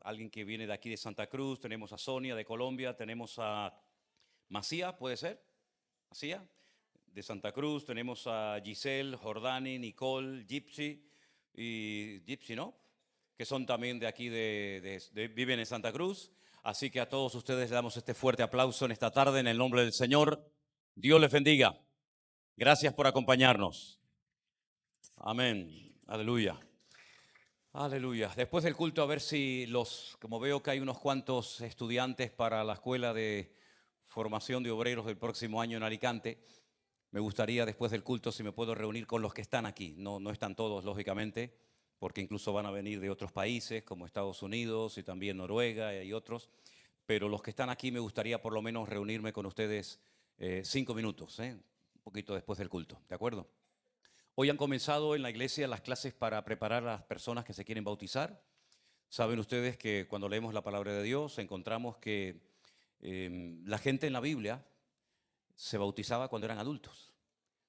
Alguien que viene de aquí de Santa Cruz, tenemos a Sonia de Colombia, tenemos a Macía, ¿puede ser? Macía, de Santa Cruz, tenemos a Giselle, Jordani, Nicole, Gypsy, y Gypsy, ¿no? Que son también de aquí, viven en Santa Cruz. Así que a todos ustedes le damos este fuerte aplauso en esta tarde en el nombre del Señor. Dios les bendiga. Gracias por acompañarnos. Amén. Aleluya. Aleluya. Después del culto, a ver si como veo que hay unos cuantos estudiantes para la escuela de formación de obreros del próximo año en Alicante, me gustaría después del culto si me puedo reunir con los que están aquí. No están todos, lógicamente, porque incluso van a venir de otros países como Estados Unidos y también Noruega y otros. Pero los que están aquí me gustaría por lo menos reunirme con ustedes 5 minutos, un poquito después del culto, ¿de acuerdo? Hoy han comenzado en la iglesia las clases para preparar a las personas que se quieren bautizar. Saben ustedes que cuando leemos la palabra de Dios encontramos que la gente en la Biblia se bautizaba cuando eran adultos.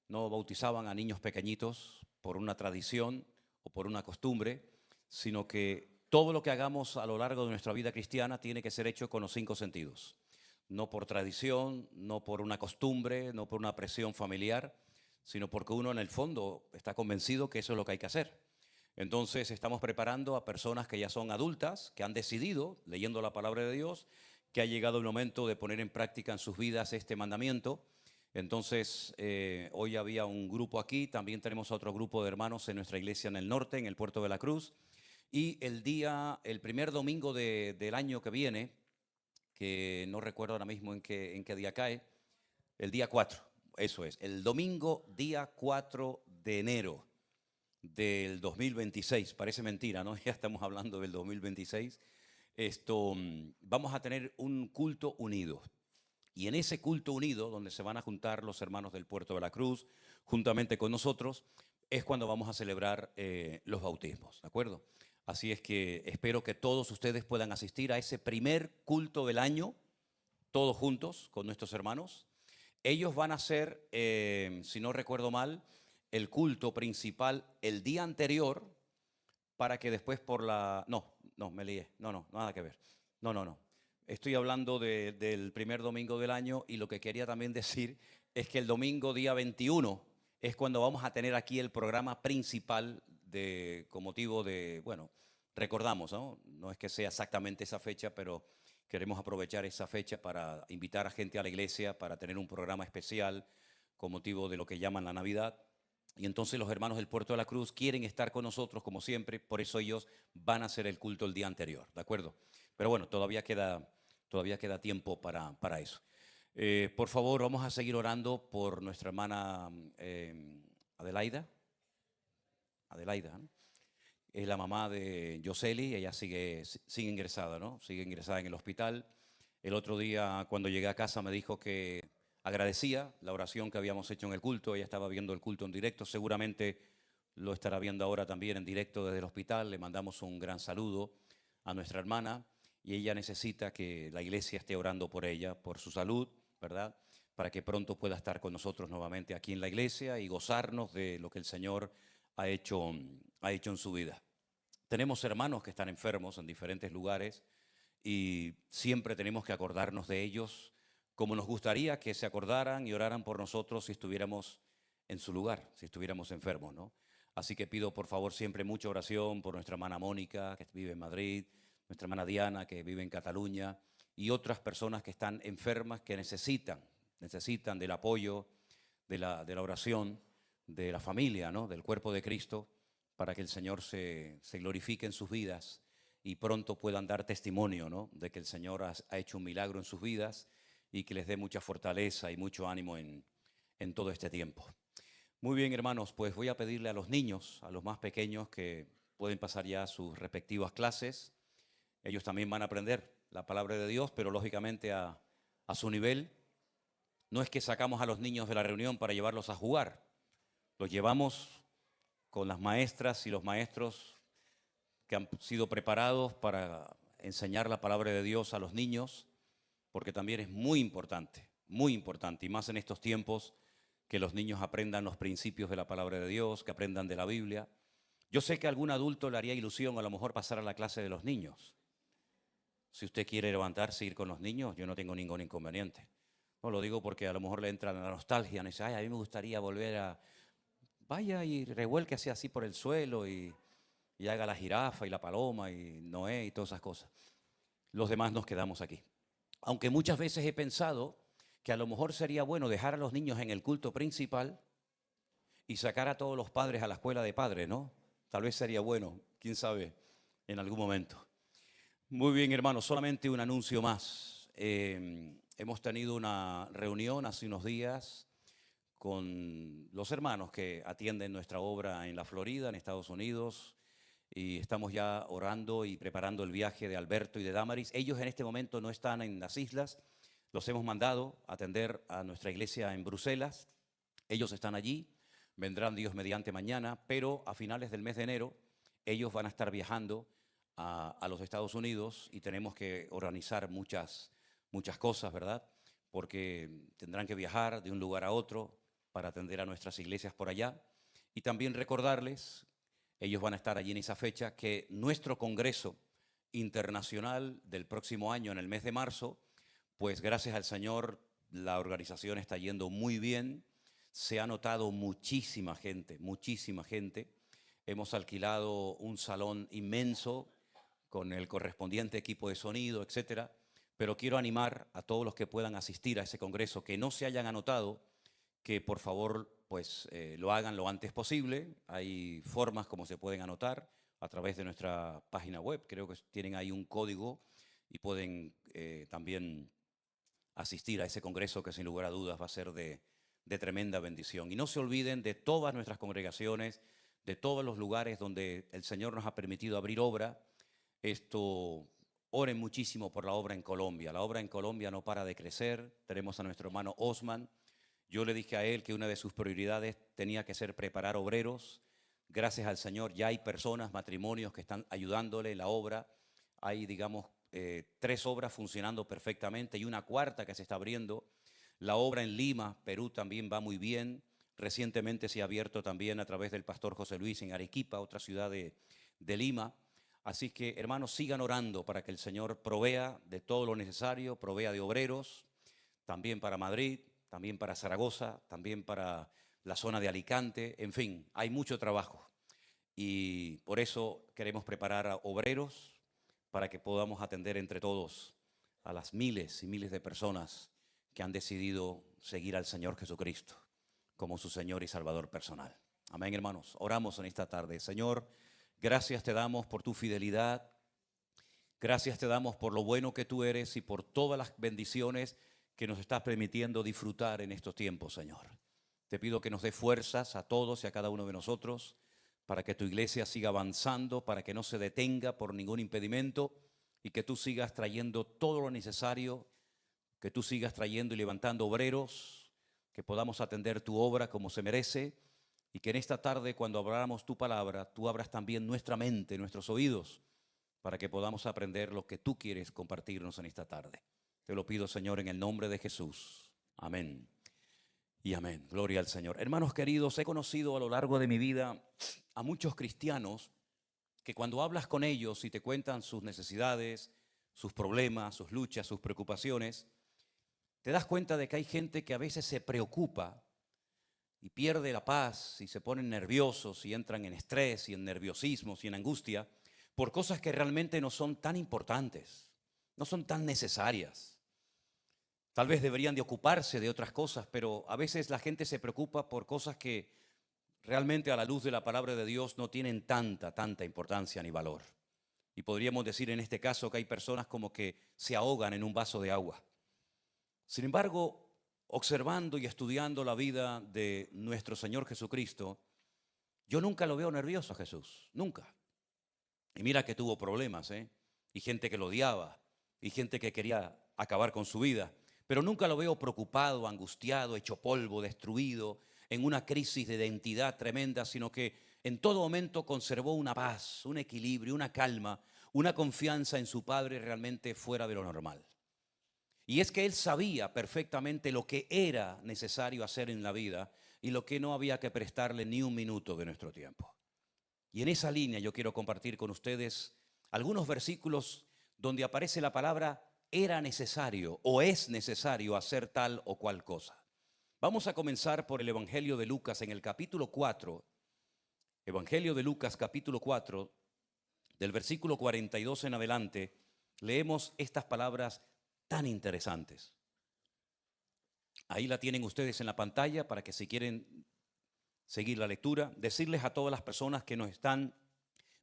No bautizaban a niños pequeñitos por una tradición o por una costumbre, sino que todo lo que hagamos a lo largo de nuestra vida cristiana tiene que ser hecho con los 5 sentidos. No por tradición, no por una costumbre, no por una presión familiar, sino porque uno en el fondo está convencido que eso es lo que hay que hacer. Entonces estamos preparando a personas que ya son adultas, que han decidido, leyendo la palabra de Dios, que ha llegado el momento de poner en práctica en sus vidas este mandamiento. Entonces, hoy había un grupo aquí, también tenemos otro grupo de hermanos en nuestra iglesia en el norte, en el Puerto de la Cruz. Y el primer domingo del año que viene, que no recuerdo ahora mismo en qué día cae, el día 4, eso es, el domingo día 4 de enero del 2026, parece mentira, ¿no? Ya estamos hablando del 2026. Vamos a tener un culto unido. Y en ese culto unido, donde se van a juntar los hermanos del Puerto de la Cruz, juntamente con nosotros, es cuando vamos a celebrar los bautismos, ¿de acuerdo? Así es que espero que todos ustedes puedan asistir a ese primer culto del año, todos juntos con nuestros hermanos. Ellos van a hacer, si no recuerdo mal, el culto principal el día anterior para que después No, me lié. No, nada que ver. No. Estoy hablando del primer domingo del año y lo que quería también decir es que el domingo día 21 es cuando vamos a tener aquí el programa principal con motivo de, bueno, recordamos, ¿no? No es que sea exactamente esa fecha, pero queremos aprovechar esa fecha para invitar a gente a la iglesia, para tener un programa especial con motivo de lo que llaman la Navidad. Y entonces los hermanos del Puerto de la Cruz quieren estar con nosotros como siempre, por eso ellos van a hacer el culto el día anterior, ¿de acuerdo? Pero bueno, todavía queda tiempo para eso. Por favor, vamos a seguir orando por nuestra hermana Adelaida. Adelaida, ¿no? Es la mamá de Yoseli, ella sigue ingresada, ¿no? Sigue ingresada en el hospital. El otro día, cuando llegué a casa, me dijo que agradecía la oración que habíamos hecho en el culto. Ella estaba viendo el culto en directo, seguramente lo estará viendo ahora también en directo desde el hospital. Le mandamos un gran saludo a nuestra hermana y ella necesita que la iglesia esté orando por ella, por su salud, ¿verdad? Para que pronto pueda estar con nosotros nuevamente aquí en la iglesia y gozarnos de lo que el Señor ha hecho en su vida. Tenemos hermanos que están enfermos en diferentes lugares y siempre tenemos que acordarnos de ellos como nos gustaría que se acordaran y oraran por nosotros si estuviéramos en su lugar, si estuviéramos enfermos, ¿no? Así que pido por favor siempre mucha oración por nuestra hermana Mónica, que vive en Madrid, nuestra hermana Diana, que vive en Cataluña, y otras personas que están enfermas, que necesitan del apoyo, de la oración, de la familia, ¿no? Del cuerpo de Cristo, para que el Señor se glorifique en sus vidas y pronto puedan dar testimonio, ¿no? De que el Señor ha hecho un milagro en sus vidas y que les dé mucha fortaleza y mucho ánimo en todo este tiempo. Muy bien, hermanos, pues voy a pedirle a los niños, a los más pequeños, que pueden pasar ya a sus respectivas clases. Ellos también van a aprender la palabra de Dios, pero lógicamente a su nivel. No es que sacamos a los niños de la reunión para llevarlos a jugar, los llevamos con las maestras y los maestros que han sido preparados para enseñar la palabra de Dios a los niños, porque también es muy importante, y más en estos tiempos que los niños aprendan los principios de la palabra de Dios, que aprendan de la Biblia. Yo sé que a algún adulto le haría ilusión a lo mejor pasar a la clase de los niños. Si usted quiere levantarse e ir con los niños, yo no tengo ningún inconveniente. No lo digo porque a lo mejor le entra la nostalgia, y dice, ay, a mí me gustaría volver a... Vaya y revuélquese así por el suelo y haga la jirafa y la paloma y Noé y todas esas cosas. Los demás nos quedamos aquí. Aunque muchas veces he pensado que a lo mejor sería bueno dejar a los niños en el culto principal y sacar a todos los padres a la escuela de padres, ¿no? Tal vez sería bueno, quién sabe, en algún momento. Muy bien, hermanos, solamente un anuncio más. Hemos tenido una reunión hace unos días con los hermanos que atienden nuestra obra en la Florida, en Estados Unidos, y estamos ya orando y preparando el viaje de Alberto y de Damaris. Ellos en este momento no están en las islas, los hemos mandado a atender a nuestra iglesia en Bruselas. Ellos están allí, vendrán Dios mediante mañana, pero a finales del mes de enero ellos van a estar viajando a los Estados Unidos y tenemos que organizar muchas cosas, ¿verdad? Porque tendrán que viajar de un lugar a otro para atender a nuestras iglesias por allá. Y también recordarles, ellos van a estar allí en esa fecha, que nuestro Congreso Internacional del próximo año, en el mes de marzo, pues gracias al Señor, la organización está yendo muy bien. Se ha notado muchísima gente, muchísima gente. Hemos alquilado un salón inmenso con el correspondiente equipo de sonido, etcétera. Pero quiero animar a todos los que puedan asistir a ese congreso, que no se hayan anotado, que por favor pues lo hagan lo antes posible. Hay formas como se pueden anotar a través de nuestra página web. Creo que tienen ahí un código y pueden también asistir a ese congreso que sin lugar a dudas va a ser de tremenda bendición. Y no se olviden de todas nuestras congregaciones, de todos los lugares donde el Señor nos ha permitido abrir obra. Oren muchísimo por la obra en Colombia. La obra en Colombia no para de crecer. Tenemos a nuestro hermano Osman. Yo le dije a él que una de sus prioridades tenía que ser preparar obreros. Gracias al Señor ya hay personas, matrimonios que están ayudándole en la obra. Hay, digamos, 3 obras funcionando perfectamente y una cuarta que se está abriendo. La obra en Lima, Perú, también va muy bien. Recientemente se ha abierto también a través del pastor José Luis en Arequipa, otra ciudad de Lima. Así que, hermanos, sigan orando para que el Señor provea de todo lo necesario, provea de obreros, también para Madrid, también para Zaragoza, también para la zona de Alicante. En fin, hay mucho trabajo y por eso queremos preparar a obreros para que podamos atender entre todos a las miles y miles de personas que han decidido seguir al Señor Jesucristo como su Señor y Salvador personal. Amén, hermanos. Oramos en esta tarde. Señor, gracias te damos por tu fidelidad. Gracias te damos por lo bueno que tú eres y por todas las bendiciones que nos estás permitiendo disfrutar en estos tiempos, Señor. Te pido que nos dé fuerzas a todos y a cada uno de nosotros para que tu iglesia siga avanzando, para que no se detenga por ningún impedimento y que tú sigas trayendo todo lo necesario, que tú sigas trayendo y levantando obreros, que podamos atender tu obra como se merece y que en esta tarde, cuando abramos tu palabra, tú abras también nuestra mente, nuestros oídos, para que podamos aprender lo que tú quieres compartirnos en esta tarde. Te lo pido, Señor, en el nombre de Jesús. Amén y amén. Gloria al Señor. Hermanos queridos, he conocido a lo largo de mi vida a muchos cristianos que cuando hablas con ellos y te cuentan sus necesidades, sus problemas, sus luchas, sus preocupaciones, te das cuenta de que hay gente que a veces se preocupa y pierde la paz y se ponen nerviosos y entran en estrés y en nerviosismos y en angustia por cosas que realmente no son tan importantes, no son tan necesarias. Tal vez deberían de ocuparse de otras cosas, pero a veces la gente se preocupa por cosas que realmente a la luz de la palabra de Dios no tienen tanta importancia ni valor. Y podríamos decir en este caso que hay personas como que se ahogan en un vaso de agua. Sin embargo, observando y estudiando la vida de nuestro Señor Jesucristo, yo nunca lo veo nervioso a Jesús, nunca. Y mira que tuvo problemas, y gente que lo odiaba, y gente que quería acabar con su vida. Pero nunca lo veo preocupado, angustiado, hecho polvo, destruido, en una crisis de identidad tremenda, sino que en todo momento conservó una paz, un equilibrio, una calma, una confianza en su Padre realmente fuera de lo normal. Y es que él sabía perfectamente lo que era necesario hacer en la vida, y lo que no había que prestarle ni un minuto de nuestro tiempo. Y en esa línea yo quiero compartir con ustedes algunos versículos donde aparece la palabra era necesario o es necesario hacer tal o cual cosa. Vamos a comenzar por el Evangelio de Lucas en el capítulo 4. Evangelio de Lucas capítulo 4, del versículo 42 en adelante, leemos estas palabras tan interesantes. Ahí la tienen ustedes en la pantalla para que si quieren seguir la lectura, decirles a todas las personas que nos están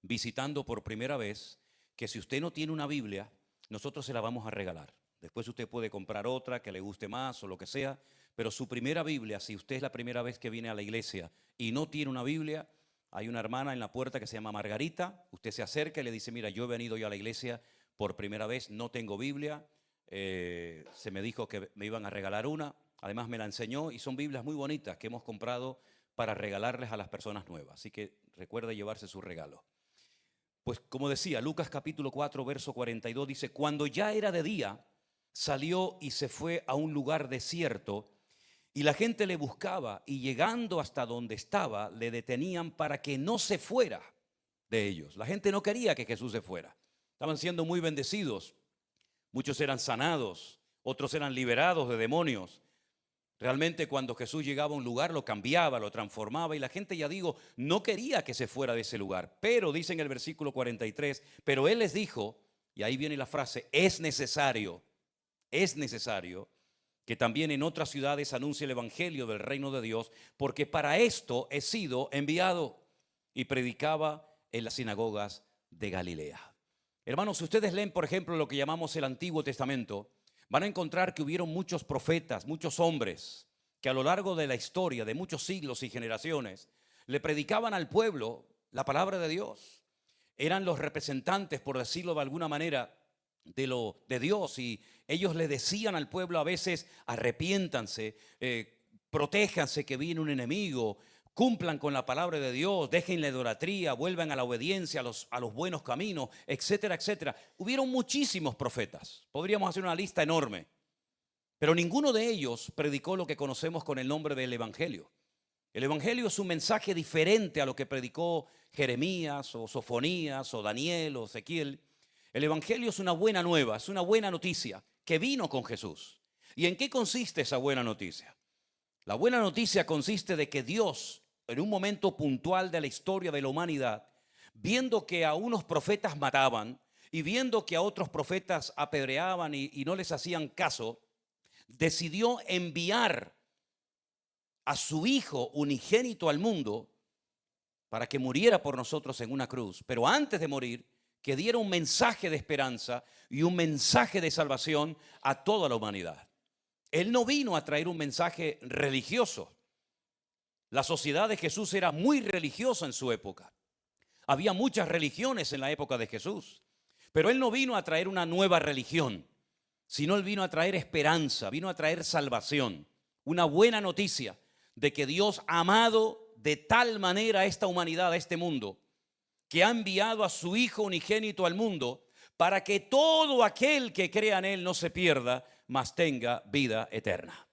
visitando por primera vez que si usted no tiene una Biblia, nosotros se la vamos a regalar. Después usted puede comprar otra que le guste más o lo que sea, pero su primera Biblia, si usted es la primera vez que viene a la iglesia y no tiene una Biblia, hay una hermana en la puerta que se llama Margarita, usted se acerca y le dice, mira, yo he venido ya a la iglesia por primera vez, no tengo Biblia, se me dijo que me iban a regalar una, además me la enseñó y son Biblias muy bonitas que hemos comprado para regalarles a las personas nuevas, así que recuerde llevarse su regalo. Pues como decía, Lucas capítulo 4, verso 42 dice, cuando ya era de día, salió y se fue a un lugar desierto y la gente le buscaba y llegando hasta donde estaba, le detenían para que no se fuera de ellos. La gente no quería que Jesús se fuera. Estaban siendo muy bendecidos. Muchos eran sanados, otros eran liberados de demonios. Realmente cuando Jesús llegaba a un lugar lo cambiaba, lo transformaba y la gente, ya digo, no quería que se fuera de ese lugar. Pero dice en el versículo 43, pero Él les dijo, y ahí viene la frase, es necesario que también en otras ciudades anuncie el evangelio del reino de Dios, porque para esto he sido enviado. Y predicaba en las sinagogas de Galilea. Hermanos, si ustedes leen, por ejemplo, lo que llamamos el Antiguo Testamento, van a encontrar que hubieron muchos profetas, muchos hombres, que a lo largo de la historia, de muchos siglos y generaciones, le predicaban al pueblo la palabra de Dios. Eran los representantes, por decirlo de alguna manera, de Dios, y ellos le decían al pueblo a veces, arrepiéntanse, protéjanse que viene un enemigo, cumplan con la palabra de Dios, dejen la idolatría, vuelvan a la obediencia, a los buenos caminos, etcétera, etcétera. Hubieron muchísimos profetas, podríamos hacer una lista enorme, pero ninguno de ellos predicó lo que conocemos con el nombre del Evangelio. El Evangelio es un mensaje diferente a lo que predicó Jeremías o Sofonías o Daniel o Ezequiel. El Evangelio es una buena nueva, es una buena noticia que vino con Jesús. ¿Y en qué consiste esa buena noticia? La buena noticia consiste de que Dios, en un momento puntual de la historia de la humanidad, viendo que a unos profetas mataban y viendo que a otros profetas apedreaban y no les hacían caso, decidió enviar a su Hijo unigénito al mundo para que muriera por nosotros en una cruz. Pero antes de morir, que diera un mensaje de esperanza y un mensaje de salvación a toda la humanidad. Él no vino a traer un mensaje religioso. La sociedad de Jesús era muy religiosa en su época. Había muchas religiones en la época de Jesús. Pero Él no vino a traer una nueva religión, sino Él vino a traer esperanza, vino a traer salvación. Una buena noticia de que Dios ha amado de tal manera a esta humanidad, a este mundo, que ha enviado a su Hijo unigénito al mundo para que todo aquel que crea en Él no se pierda, mas tenga vida eterna.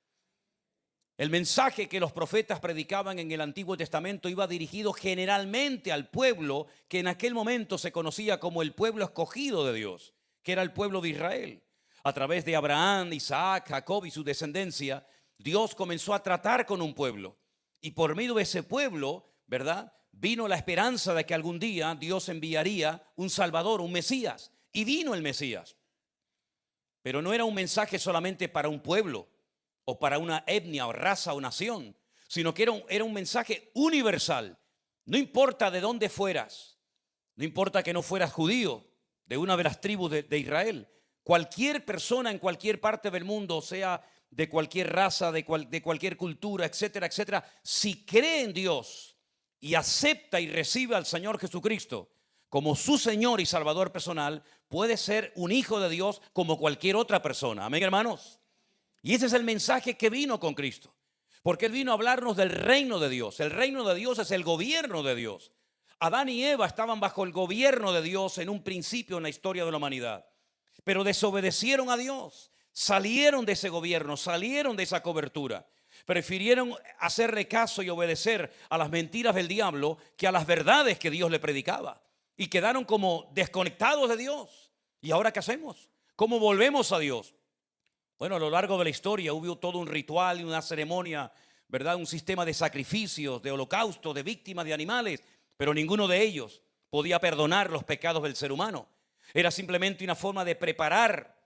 El mensaje que los profetas predicaban en el Antiguo Testamento iba dirigido generalmente al pueblo que en aquel momento se conocía como el pueblo escogido de Dios, que era el pueblo de Israel. A través de Abraham, Isaac, Jacob y su descendencia, Dios comenzó a tratar con un pueblo. Y por medio de ese pueblo, ¿verdad?, vino la esperanza de que algún día Dios enviaría un Salvador, un Mesías. Y vino el Mesías. Pero no era un mensaje solamente para un pueblo o para una etnia o raza o nación, sino que era un mensaje universal. No importa de dónde fueras, no importa que no fueras judío, de una de las tribus de Israel. Cualquier persona en cualquier parte del mundo, sea de cualquier raza, de cualquier cultura, etcétera, etcétera, si cree en Dios y acepta y recibe al Señor Jesucristo como su Señor y Salvador personal, puede ser un hijo de Dios como cualquier otra persona. Amén, hermanos. Y ese es el mensaje que vino con Cristo, porque Él vino a hablarnos del reino de Dios. El reino de Dios es el gobierno de Dios. Adán y Eva estaban bajo el gobierno de Dios en un principio en la historia de la humanidad, pero desobedecieron a Dios, salieron de ese gobierno, salieron de esa cobertura. prefirieron hacerle caso y obedecer a las mentiras del diablo que a las verdades que Dios le predicaba. Y quedaron como desconectados de Dios. ¿Y ahora qué hacemos? ¿Cómo volvemos a Dios? Bueno, a lo largo de la historia hubo todo un ritual y una ceremonia, ¿verdad? Un sistema de sacrificios, de holocaustos, de víctimas de animales, pero ninguno de ellos podía perdonar los pecados del ser humano. Era simplemente una forma de preparar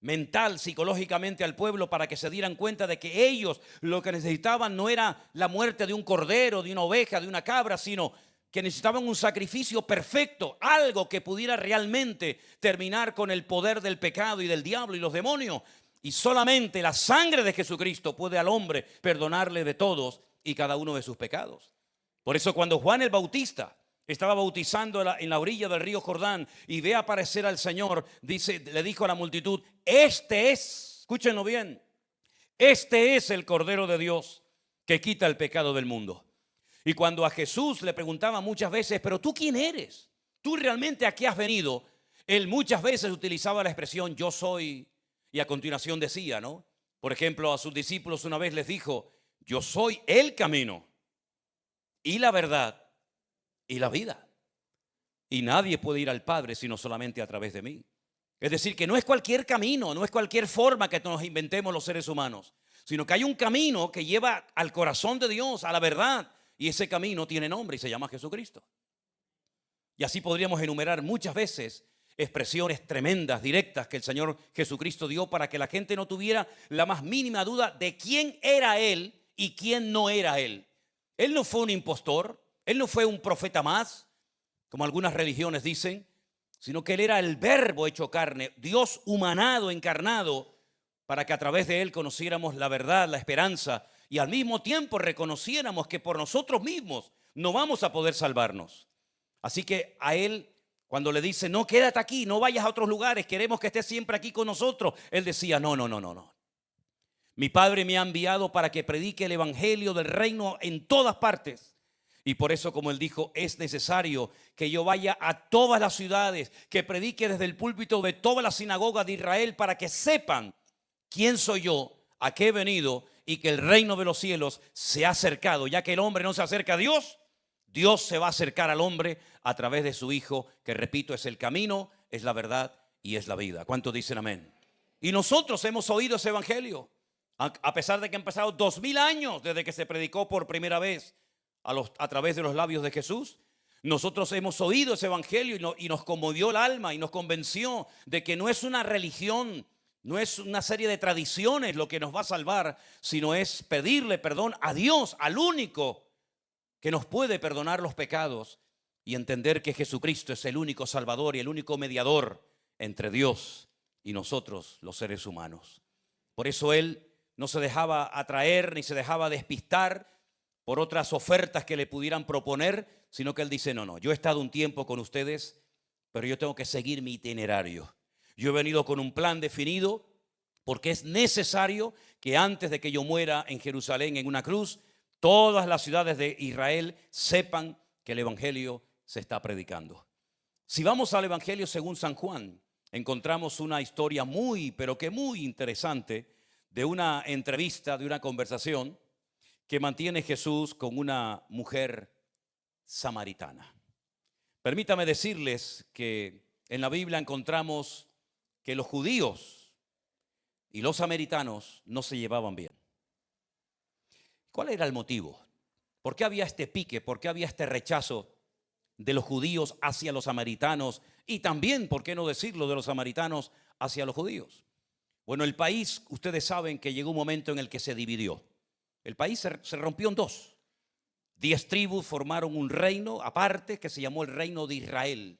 mental, psicológicamente al pueblo para que se dieran cuenta de que ellos lo que necesitaban no era la muerte de un cordero, de una oveja, de una cabra, sino que necesitaban un sacrificio perfecto, algo que pudiera realmente terminar con el poder del pecado y del diablo y los demonios. Y solamente la sangre de Jesucristo puede al hombre perdonarle de todos y cada uno de sus pecados. Por eso cuando Juan el Bautista estaba bautizando en la orilla del río Jordán y ve aparecer al Señor, le dijo a la multitud: este es, escúchenlo bien, este es el Cordero de Dios que quita el pecado del mundo. Y cuando a Jesús le preguntaba muchas veces: pero ¿tú quién eres? ¿Tú realmente a qué has venido? Él muchas veces utilizaba la expresión yo soy, y a continuación decía, ¿no? Por ejemplo, a sus discípulos una vez les dijo: yo soy el camino y la verdad y la vida. Y nadie puede ir al Padre sino solamente a través de mí. Es decir, que no es cualquier camino, no es cualquier forma que nos inventemos los seres humanos, sino que hay un camino que lleva al corazón de Dios, a la verdad. Y ese camino tiene nombre y se llama Jesucristo. Y así podríamos enumerar muchas veces expresiones tremendas, directas que el Señor Jesucristo dio para que la gente no tuviera la más mínima duda de quién era Él y quién no era Él. Él no fue un impostor, Él no fue un profeta más, como algunas religiones dicen, sino que Él era el Verbo hecho carne, Dios humanado, encarnado, para que a través de Él conociéramos la verdad, la esperanza, y al mismo tiempo reconociéramos que por nosotros mismos no vamos a poder salvarnos. Así que a Él, cuando le dice: no, quédate aquí, no vayas a otros lugares, queremos que estés siempre aquí con nosotros, Él decía: no. Mi Padre me ha enviado para que predique el evangelio del reino en todas partes. Y por eso, como Él dijo, es necesario que yo vaya a todas las ciudades, que predique desde el púlpito de todas las sinagogas de Israel, para que sepan quién soy yo, a qué he venido, y que el reino de los cielos se ha acercado. Ya que el hombre no se acerca a Dios, Dios se va a acercar al hombre a través de su Hijo, que repito, es el camino, es la verdad y es la vida. ¿Cuántos dicen amén? Y nosotros hemos oído ese evangelio, a pesar de que han pasado 2000 años desde que se predicó por primera vez a través de los labios de Jesús. Nosotros hemos oído ese evangelio y nos conmovió el alma y nos convenció de que no es una religión, no es una serie de tradiciones lo que nos va a salvar, sino es pedirle perdón a Dios, al único que nos puede perdonar los pecados, y entender que Jesucristo es el único Salvador y el único mediador entre Dios y nosotros, los seres humanos. Por eso Él no se dejaba atraer ni se dejaba despistar por otras ofertas que le pudieran proponer, sino que Él dice: no, yo he estado un tiempo con ustedes, pero yo tengo que seguir mi itinerario. Yo he venido con un plan definido, porque es necesario que antes de que yo muera en Jerusalén en una cruz, todas las ciudades de Israel sepan que el evangelio se está predicando. Si vamos al evangelio según San Juan, encontramos una historia muy, pero que muy interesante, de una entrevista, de una conversación que mantiene Jesús con una mujer samaritana. Permítame decirles que en la Biblia encontramos que los judíos y los samaritanos no se llevaban bien. ¿Cuál era el motivo? ¿Por qué había este pique? ¿Por qué había este rechazo de los judíos hacia los samaritanos? Y también, ¿por qué no decirlo, de los samaritanos hacia los judíos? Bueno, el país, ustedes saben que llegó un momento en el que se dividió. El país se rompió en dos. 10 tribus formaron un reino aparte que se llamó el reino de Israel,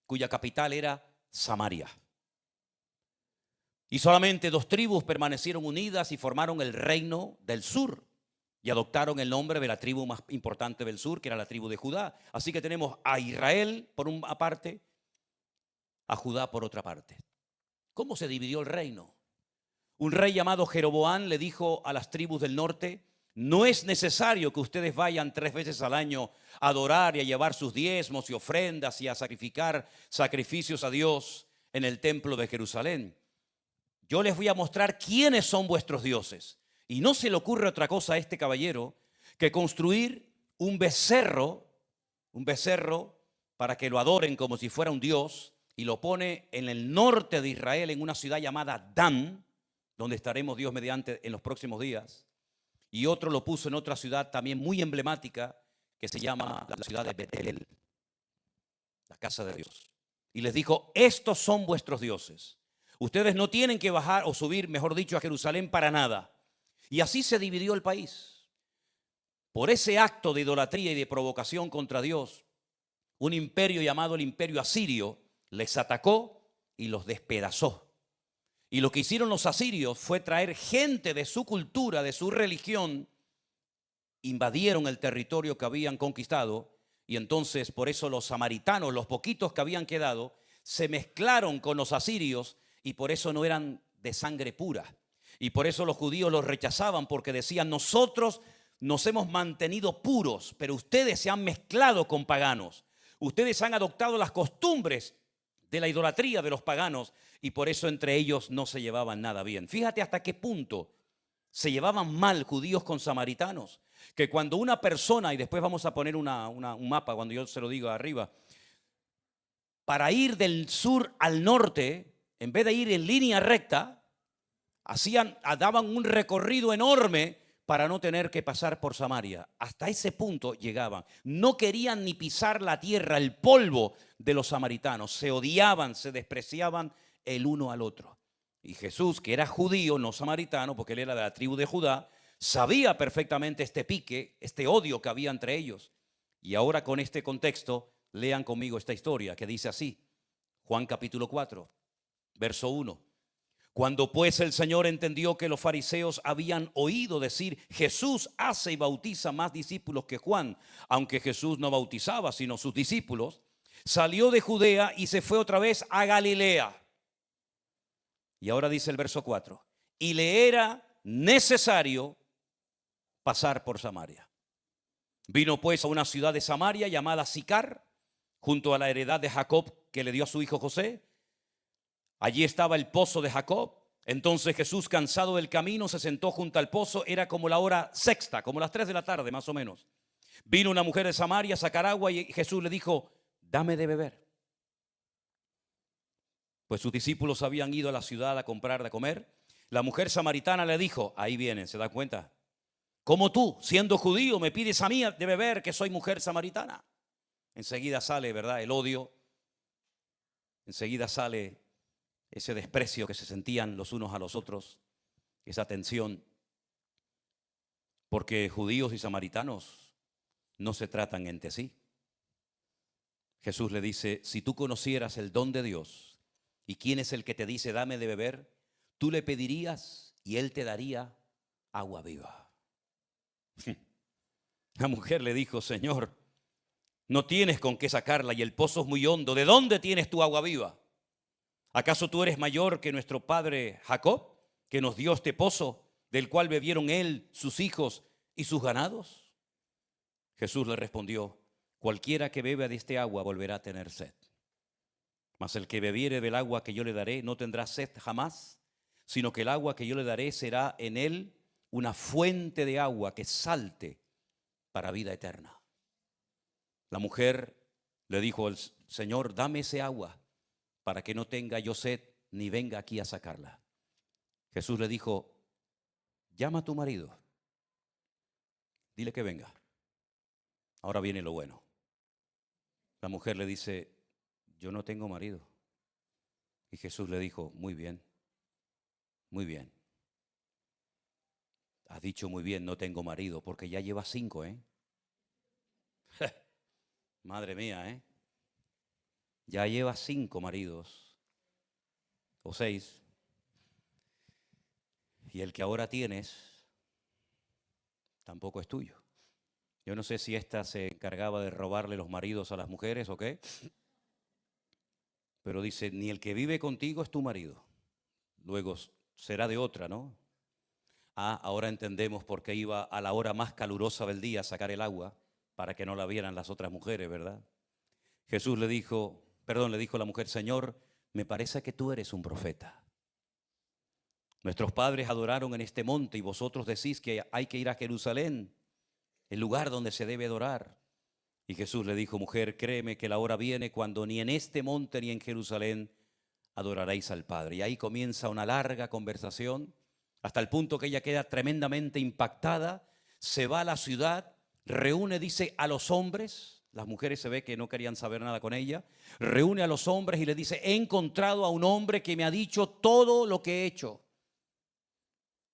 cuya capital era Samaria. Y solamente 2 tribus permanecieron unidas y formaron el reino del sur, y adoptaron el nombre de la tribu más importante del sur, que era la tribu de Judá. Así que tenemos a Israel por una parte, a Judá por otra parte. ¿Cómo se dividió el reino? Un rey llamado Jeroboam le dijo a las tribus del norte: no es necesario que ustedes vayan 3 veces al año a adorar y a llevar sus diezmos y ofrendas y a sacrificar sacrificios a Dios en el templo de Jerusalén. Yo les voy a mostrar quiénes son vuestros dioses. Y no se le ocurre otra cosa a este caballero que construir un becerro para que lo adoren como si fuera un dios, y lo pone en el norte de Israel, en una ciudad llamada Dan, donde estaremos Dios mediante en los próximos días. Y otro lo puso en otra ciudad también muy emblemática, que se llama la ciudad de Betel, la casa de Dios. Y les dijo, estos son vuestros dioses. Ustedes no tienen que bajar o subir, mejor dicho, a Jerusalén para nada. Y así se dividió el país. Por ese acto de idolatría y de provocación contra Dios, un imperio llamado el imperio asirio les atacó y los despedazó. Y lo que hicieron los asirios fue traer gente de su cultura, de su religión, invadieron el territorio que habían conquistado, y entonces por eso los samaritanos, los poquitos que habían quedado, se mezclaron con los asirios y por eso no eran de sangre pura. Y por eso los judíos los rechazaban, porque decían, nosotros nos hemos mantenido puros, pero ustedes se han mezclado con paganos. Ustedes han adoptado las costumbres de la idolatría de los paganos y por eso entre ellos no se llevaban nada bien. Fíjate hasta qué punto se llevaban mal judíos con samaritanos, que cuando una persona, y después vamos a poner un mapa cuando yo se lo diga arriba, para ir del sur al norte, en vez de ir en línea recta, daban un recorrido enorme para no tener que pasar por Samaria. Hasta ese punto llegaban. No querían ni pisar la tierra, el polvo de los samaritanos. Se odiaban, se despreciaban el uno al otro. Y Jesús, que era judío, no samaritano, porque él era de la tribu de Judá, sabía perfectamente este pique, este odio que había entre ellos. Y ahora con este contexto, lean conmigo esta historia que dice así. Juan capítulo 4, verso 1. Cuando pues el Señor entendió que los fariseos habían oído decir, Jesús hace y bautiza más discípulos que Juan, aunque Jesús no bautizaba sino sus discípulos, salió de Judea y se fue otra vez a Galilea. Y ahora dice el verso 4, y le era necesario pasar por Samaria. Vino pues a una ciudad de Samaria llamada Sicar, junto a la heredad de Jacob que le dio a su hijo José. Allí estaba el pozo de Jacob. Entonces Jesús, cansado del camino, se sentó junto al pozo. Era como la hora sexta, como las 3 de la tarde más o menos. Vino una mujer de Samaria a sacar agua y Jesús le dijo, dame de beber. Pues sus discípulos habían ido a la ciudad a comprar de comer. La mujer samaritana le dijo, ahí vienen, ¿se da cuenta? ¿Cómo tú, siendo judío, me pides a mí de beber que soy mujer samaritana? Enseguida sale, ¿verdad?, el odio. Enseguida sale ese desprecio que se sentían los unos a los otros, esa tensión, porque judíos y samaritanos no se tratan entre sí. Jesús le dice, si tú conocieras el don de Dios y quién es el que te dice dame de beber, tú le pedirías y él te daría agua viva. La mujer le dijo, Señor, no tienes con qué sacarla y el pozo es muy hondo, ¿de dónde tienes tu agua viva? ¿Acaso tú eres mayor que nuestro padre Jacob, que nos dio este pozo, del cual bebieron él, sus hijos y sus ganados? Jesús le respondió, cualquiera que beba de este agua volverá a tener sed. Mas el que bebiere del agua que yo le daré no tendrá sed jamás, sino que el agua que yo le daré será en él una fuente de agua que salte para vida eterna. La mujer le dijo al Señor, dame ese agua para que no tenga yo sed ni venga aquí a sacarla. Jesús le dijo, llama a tu marido, dile que venga. Ahora viene lo bueno. La mujer le dice, yo no tengo marido. Y Jesús le dijo, muy bien, muy bien. Has dicho muy bien, no tengo marido, porque ya llevas 5, ¿eh? Madre mía, ¿eh? Ya llevas 5 maridos, o 6. Y el que ahora tienes tampoco es tuyo. Yo no sé si esta se encargaba de robarle los maridos a las mujeres o qué. Pero dice, ni el que vive contigo es tu marido. Luego será de otra, ¿no? Ahora entendemos por qué iba a la hora más calurosa del día a sacar el agua, para que no la vieran las otras mujeres, ¿verdad? Jesús le dijo a la mujer, Señor, me parece que tú eres un profeta. Nuestros padres adoraron en este monte y vosotros decís que hay que ir a Jerusalén, el lugar donde se debe adorar. Y Jesús le dijo, mujer, créeme que la hora viene cuando ni en este monte ni en Jerusalén adoraréis al Padre. Y ahí comienza una larga conversación, hasta el punto que ella queda tremendamente impactada, se va a la ciudad, reúne, dice, a los hombres. Las mujeres se ve que no querían saber nada con ella. Reúne a los hombres y le dice, he encontrado a un hombre que me ha dicho todo lo que he hecho.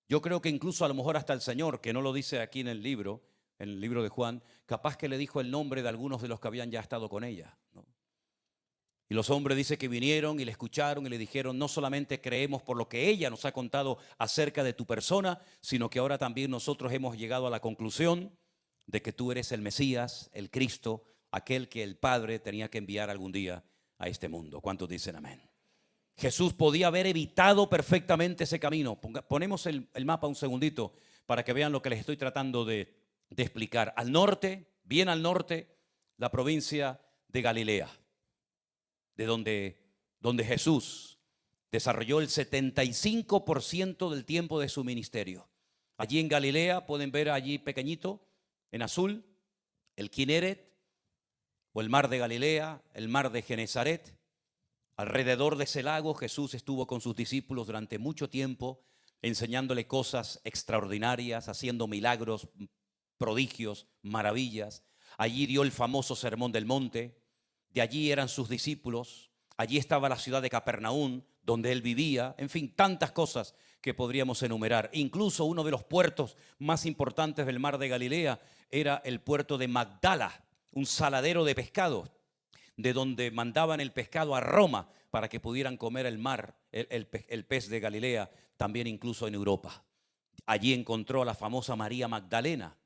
Yo creo que incluso a lo mejor hasta el Señor, que no lo dice aquí en el libro de Juan, capaz que le dijo el nombre de algunos de los que habían ya estado con ella, ¿no? Y los hombres dice que vinieron y le escucharon y le dijeron, no solamente creemos por lo que ella nos ha contado acerca de tu persona, sino que ahora también nosotros hemos llegado a la conclusión de que tú eres el Mesías, el Cristo, aquel que el Padre tenía que enviar algún día a este mundo. ¿Cuántos dicen amén? Jesús podía haber evitado perfectamente ese camino. Ponemos el mapa un segundito para que vean lo que les estoy tratando de explicar. Al norte, bien al norte, la provincia de Galilea, de donde Jesús desarrolló el 75% del tiempo de su ministerio. Allí en Galilea, pueden ver allí pequeñito, en azul, el Kineret, o el mar de Galilea, el mar de Genesaret. Alrededor de ese lago Jesús estuvo con sus discípulos durante mucho tiempo, enseñándole cosas extraordinarias, haciendo milagros, prodigios, maravillas. Allí dio el famoso Sermón del Monte. De allí eran sus discípulos. Allí estaba la ciudad de Capernaum, donde él vivía. En fin, tantas cosas que podríamos enumerar. Incluso uno de los puertos más importantes del mar de Galilea era el puerto de Magdala, un saladero de pescado, de donde mandaban el pescado a Roma para que pudieran comer el mar, el pez de Galilea, también incluso en Europa. Allí encontró a la famosa María Magdalena.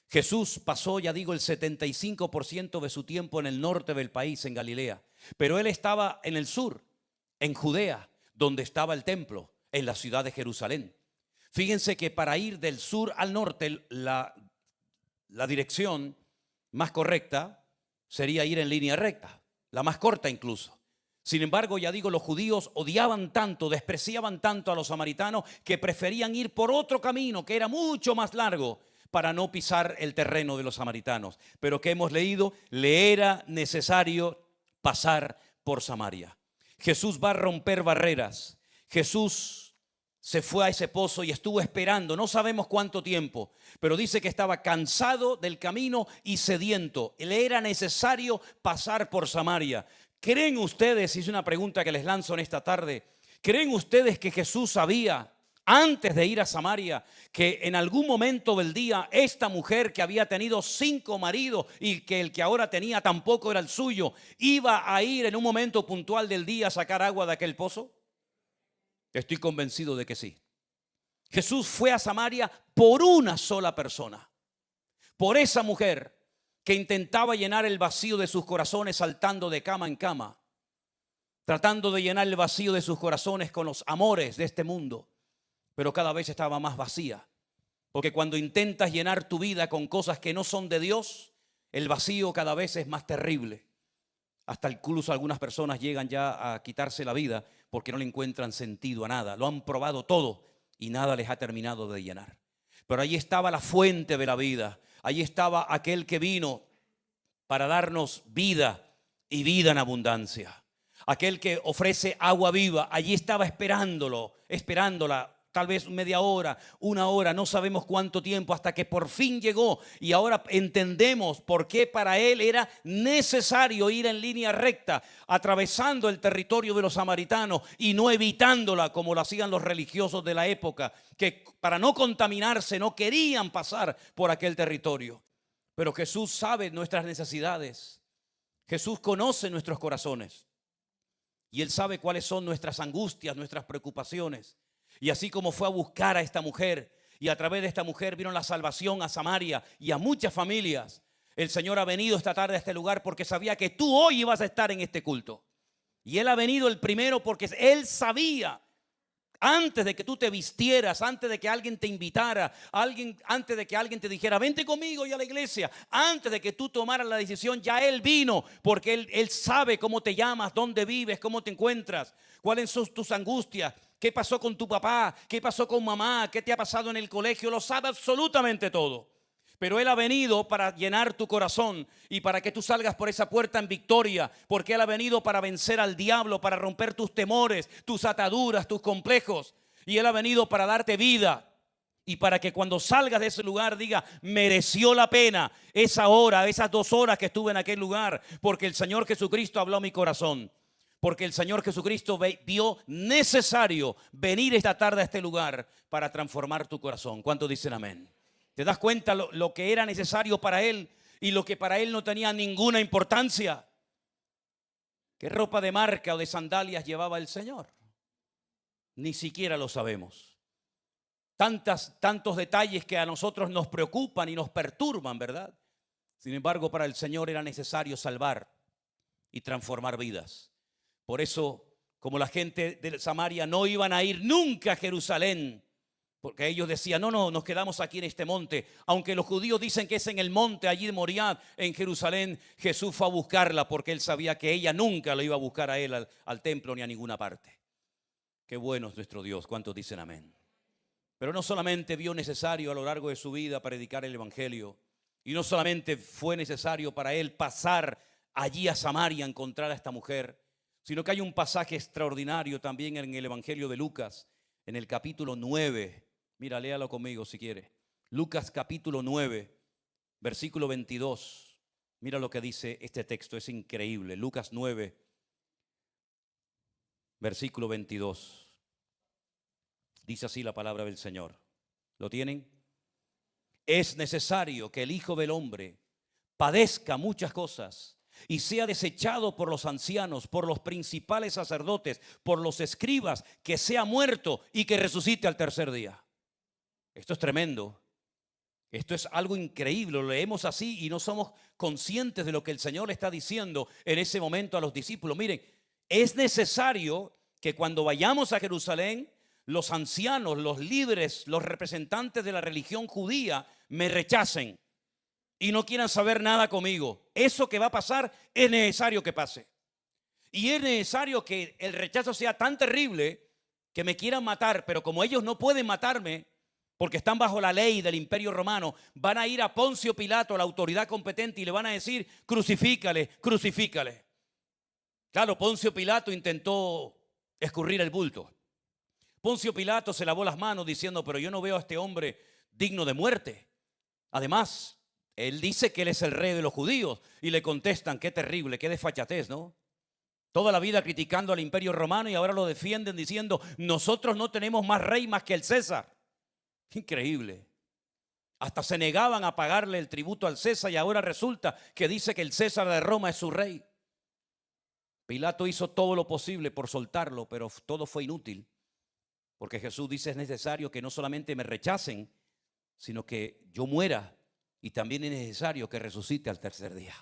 Jesús pasó, ya digo, el 75% de su tiempo en el norte del país, en Galilea, pero él estaba en el sur, en Judea, donde estaba el templo, en la ciudad de Jerusalén. Fíjense que para ir del sur al norte, la dirección más correcta sería ir en línea recta, la más corta incluso. Sin embargo, ya digo, los judíos odiaban tanto, despreciaban tanto a los samaritanos que preferían ir por otro camino que era mucho más largo para no pisar el terreno de los samaritanos. Pero que hemos leído, le era necesario pasar por Samaria. Jesús va a romper barreras. Jesús se fue a ese pozo y estuvo esperando, no sabemos cuánto tiempo, pero dice que estaba cansado del camino y sediento. Le era necesario pasar por Samaria. ¿Creen ustedes, y es una pregunta que les lanzo en esta tarde, creen ustedes que Jesús sabía, antes de ir a Samaria, que en algún momento del día esta mujer que había tenido 5 maridos y que el que ahora tenía tampoco era el suyo, iba a ir en un momento puntual del día a sacar agua de aquel pozo? Estoy convencido de que sí. Jesús fue a Samaria por una sola persona, por esa mujer que intentaba llenar el vacío de sus corazones saltando de cama en cama, tratando de llenar el vacío de sus corazones con los amores de este mundo, pero cada vez estaba más vacía. Porque cuando intentas llenar tu vida con cosas que no son de Dios, el vacío cada vez es más terrible. Hasta incluso algunas personas llegan ya a quitarse la vida porque no le encuentran sentido a nada. Lo han probado todo y nada les ha terminado de llenar. Pero allí estaba la fuente de la vida. Allí estaba aquel que vino para darnos vida y vida en abundancia. Aquel que ofrece agua viva. Allí estaba esperándola. Tal vez media hora, 1 hora, no sabemos cuánto tiempo, hasta que por fin llegó. Y ahora entendemos por qué para él era necesario ir en línea recta, atravesando el territorio de los samaritanos y no evitándola como lo hacían los religiosos de la época, que para no contaminarse no querían pasar por aquel territorio. Pero Jesús sabe nuestras necesidades. Jesús conoce nuestros corazones. Y Él sabe cuáles son nuestras angustias, nuestras preocupaciones. Y así como fue a buscar a esta mujer, y a través de esta mujer vino la salvación a Samaria y a muchas familias, el Señor ha venido esta tarde a este lugar porque sabía que tú hoy ibas a estar en este culto. Y Él ha venido el primero porque Él sabía, antes de que tú te vistieras, antes de que alguien te invitara, antes de que alguien te dijera, vente conmigo y a la iglesia, antes de que tú tomaras la decisión, ya Él vino, porque Él sabe cómo te llamas, dónde vives, cómo te encuentras, cuáles son tus angustias. qué pasó con tu papá, qué pasó con mamá, qué te ha pasado en el colegio, lo sabe absolutamente todo. Pero Él ha venido para llenar tu corazón y para que tú salgas por esa puerta en victoria, porque Él ha venido para vencer al diablo, para romper tus temores, tus ataduras, tus complejos. Y Él ha venido para darte vida y para que cuando salgas de ese lugar diga, mereció la pena esa hora, esas 2 horas que estuve en aquel lugar, porque el Señor Jesucristo habló a mi corazón. Porque el Señor Jesucristo vio necesario venir esta tarde a este lugar para transformar tu corazón. ¿Cuántos dicen amén? ¿Te das cuenta lo que era necesario para Él y lo que para Él no tenía ninguna importancia? ¿Qué ropa de marca o de sandalias llevaba el Señor? Ni siquiera lo sabemos. Tantos detalles que a nosotros nos preocupan y nos perturban, ¿verdad? Sin embargo, para el Señor era necesario salvar y transformar vidas. Por eso, como la gente de Samaria no iban a ir nunca a Jerusalén, porque ellos decían, no, nos quedamos aquí en este monte. Aunque los judíos dicen que es en el monte, allí de Moriah, en Jerusalén, Jesús fue a buscarla porque Él sabía que ella nunca lo iba a buscar a Él al templo ni a ninguna parte. Qué bueno es nuestro Dios, ¿cuántos dicen amén? Pero no solamente vio necesario a lo largo de su vida predicar el evangelio, y no solamente fue necesario para Él pasar allí a Samaria a encontrar a esta mujer, sino que hay un pasaje extraordinario también en el evangelio de Lucas, en el capítulo 9. Mira, léalo conmigo si quiere. Lucas capítulo 9, versículo 22. Mira lo que dice este texto, es increíble. Lucas 9, versículo 22. Dice así la palabra del Señor. ¿Lo tienen? Es necesario que el Hijo del Hombre padezca muchas cosas y sea desechado por los ancianos, por los principales sacerdotes, por los escribas, que sea muerto y que resucite al tercer día. Esto es tremendo. Esto es algo increíble. Lo leemos así y no somos conscientes de lo que el Señor le está diciendo en ese momento a los discípulos. Miren, es necesario que cuando vayamos a Jerusalén, los ancianos, los líderes, los representantes de la religión judía me rechacen y no quieran saber nada conmigo. Eso que va a pasar es necesario que pase. Y es necesario que el rechazo sea tan terrible que me quieran matar, pero como ellos no pueden matarme porque están bajo la ley del Imperio Romano, van a ir a Poncio Pilato, la autoridad competente, y le van a decir, crucifícale, crucifícale. Claro, Poncio Pilato intentó escurrir el bulto. Poncio Pilato se lavó las manos diciendo, pero yo no veo a este hombre digno de muerte. Además, él dice que él es el rey de los judíos y le contestan, qué terrible, qué desfachatez, ¿no? Toda la vida criticando al Imperio Romano y ahora lo defienden diciendo, nosotros no tenemos más rey más que el César. Increíble. Hasta se negaban a pagarle el tributo al César y ahora resulta que dice que el César de Roma es su rey. Pilato hizo todo lo posible por soltarlo, pero todo fue inútil. Porque Jesús dice, es necesario que no solamente me rechacen, sino que yo muera, y también es necesario que resucite al tercer día.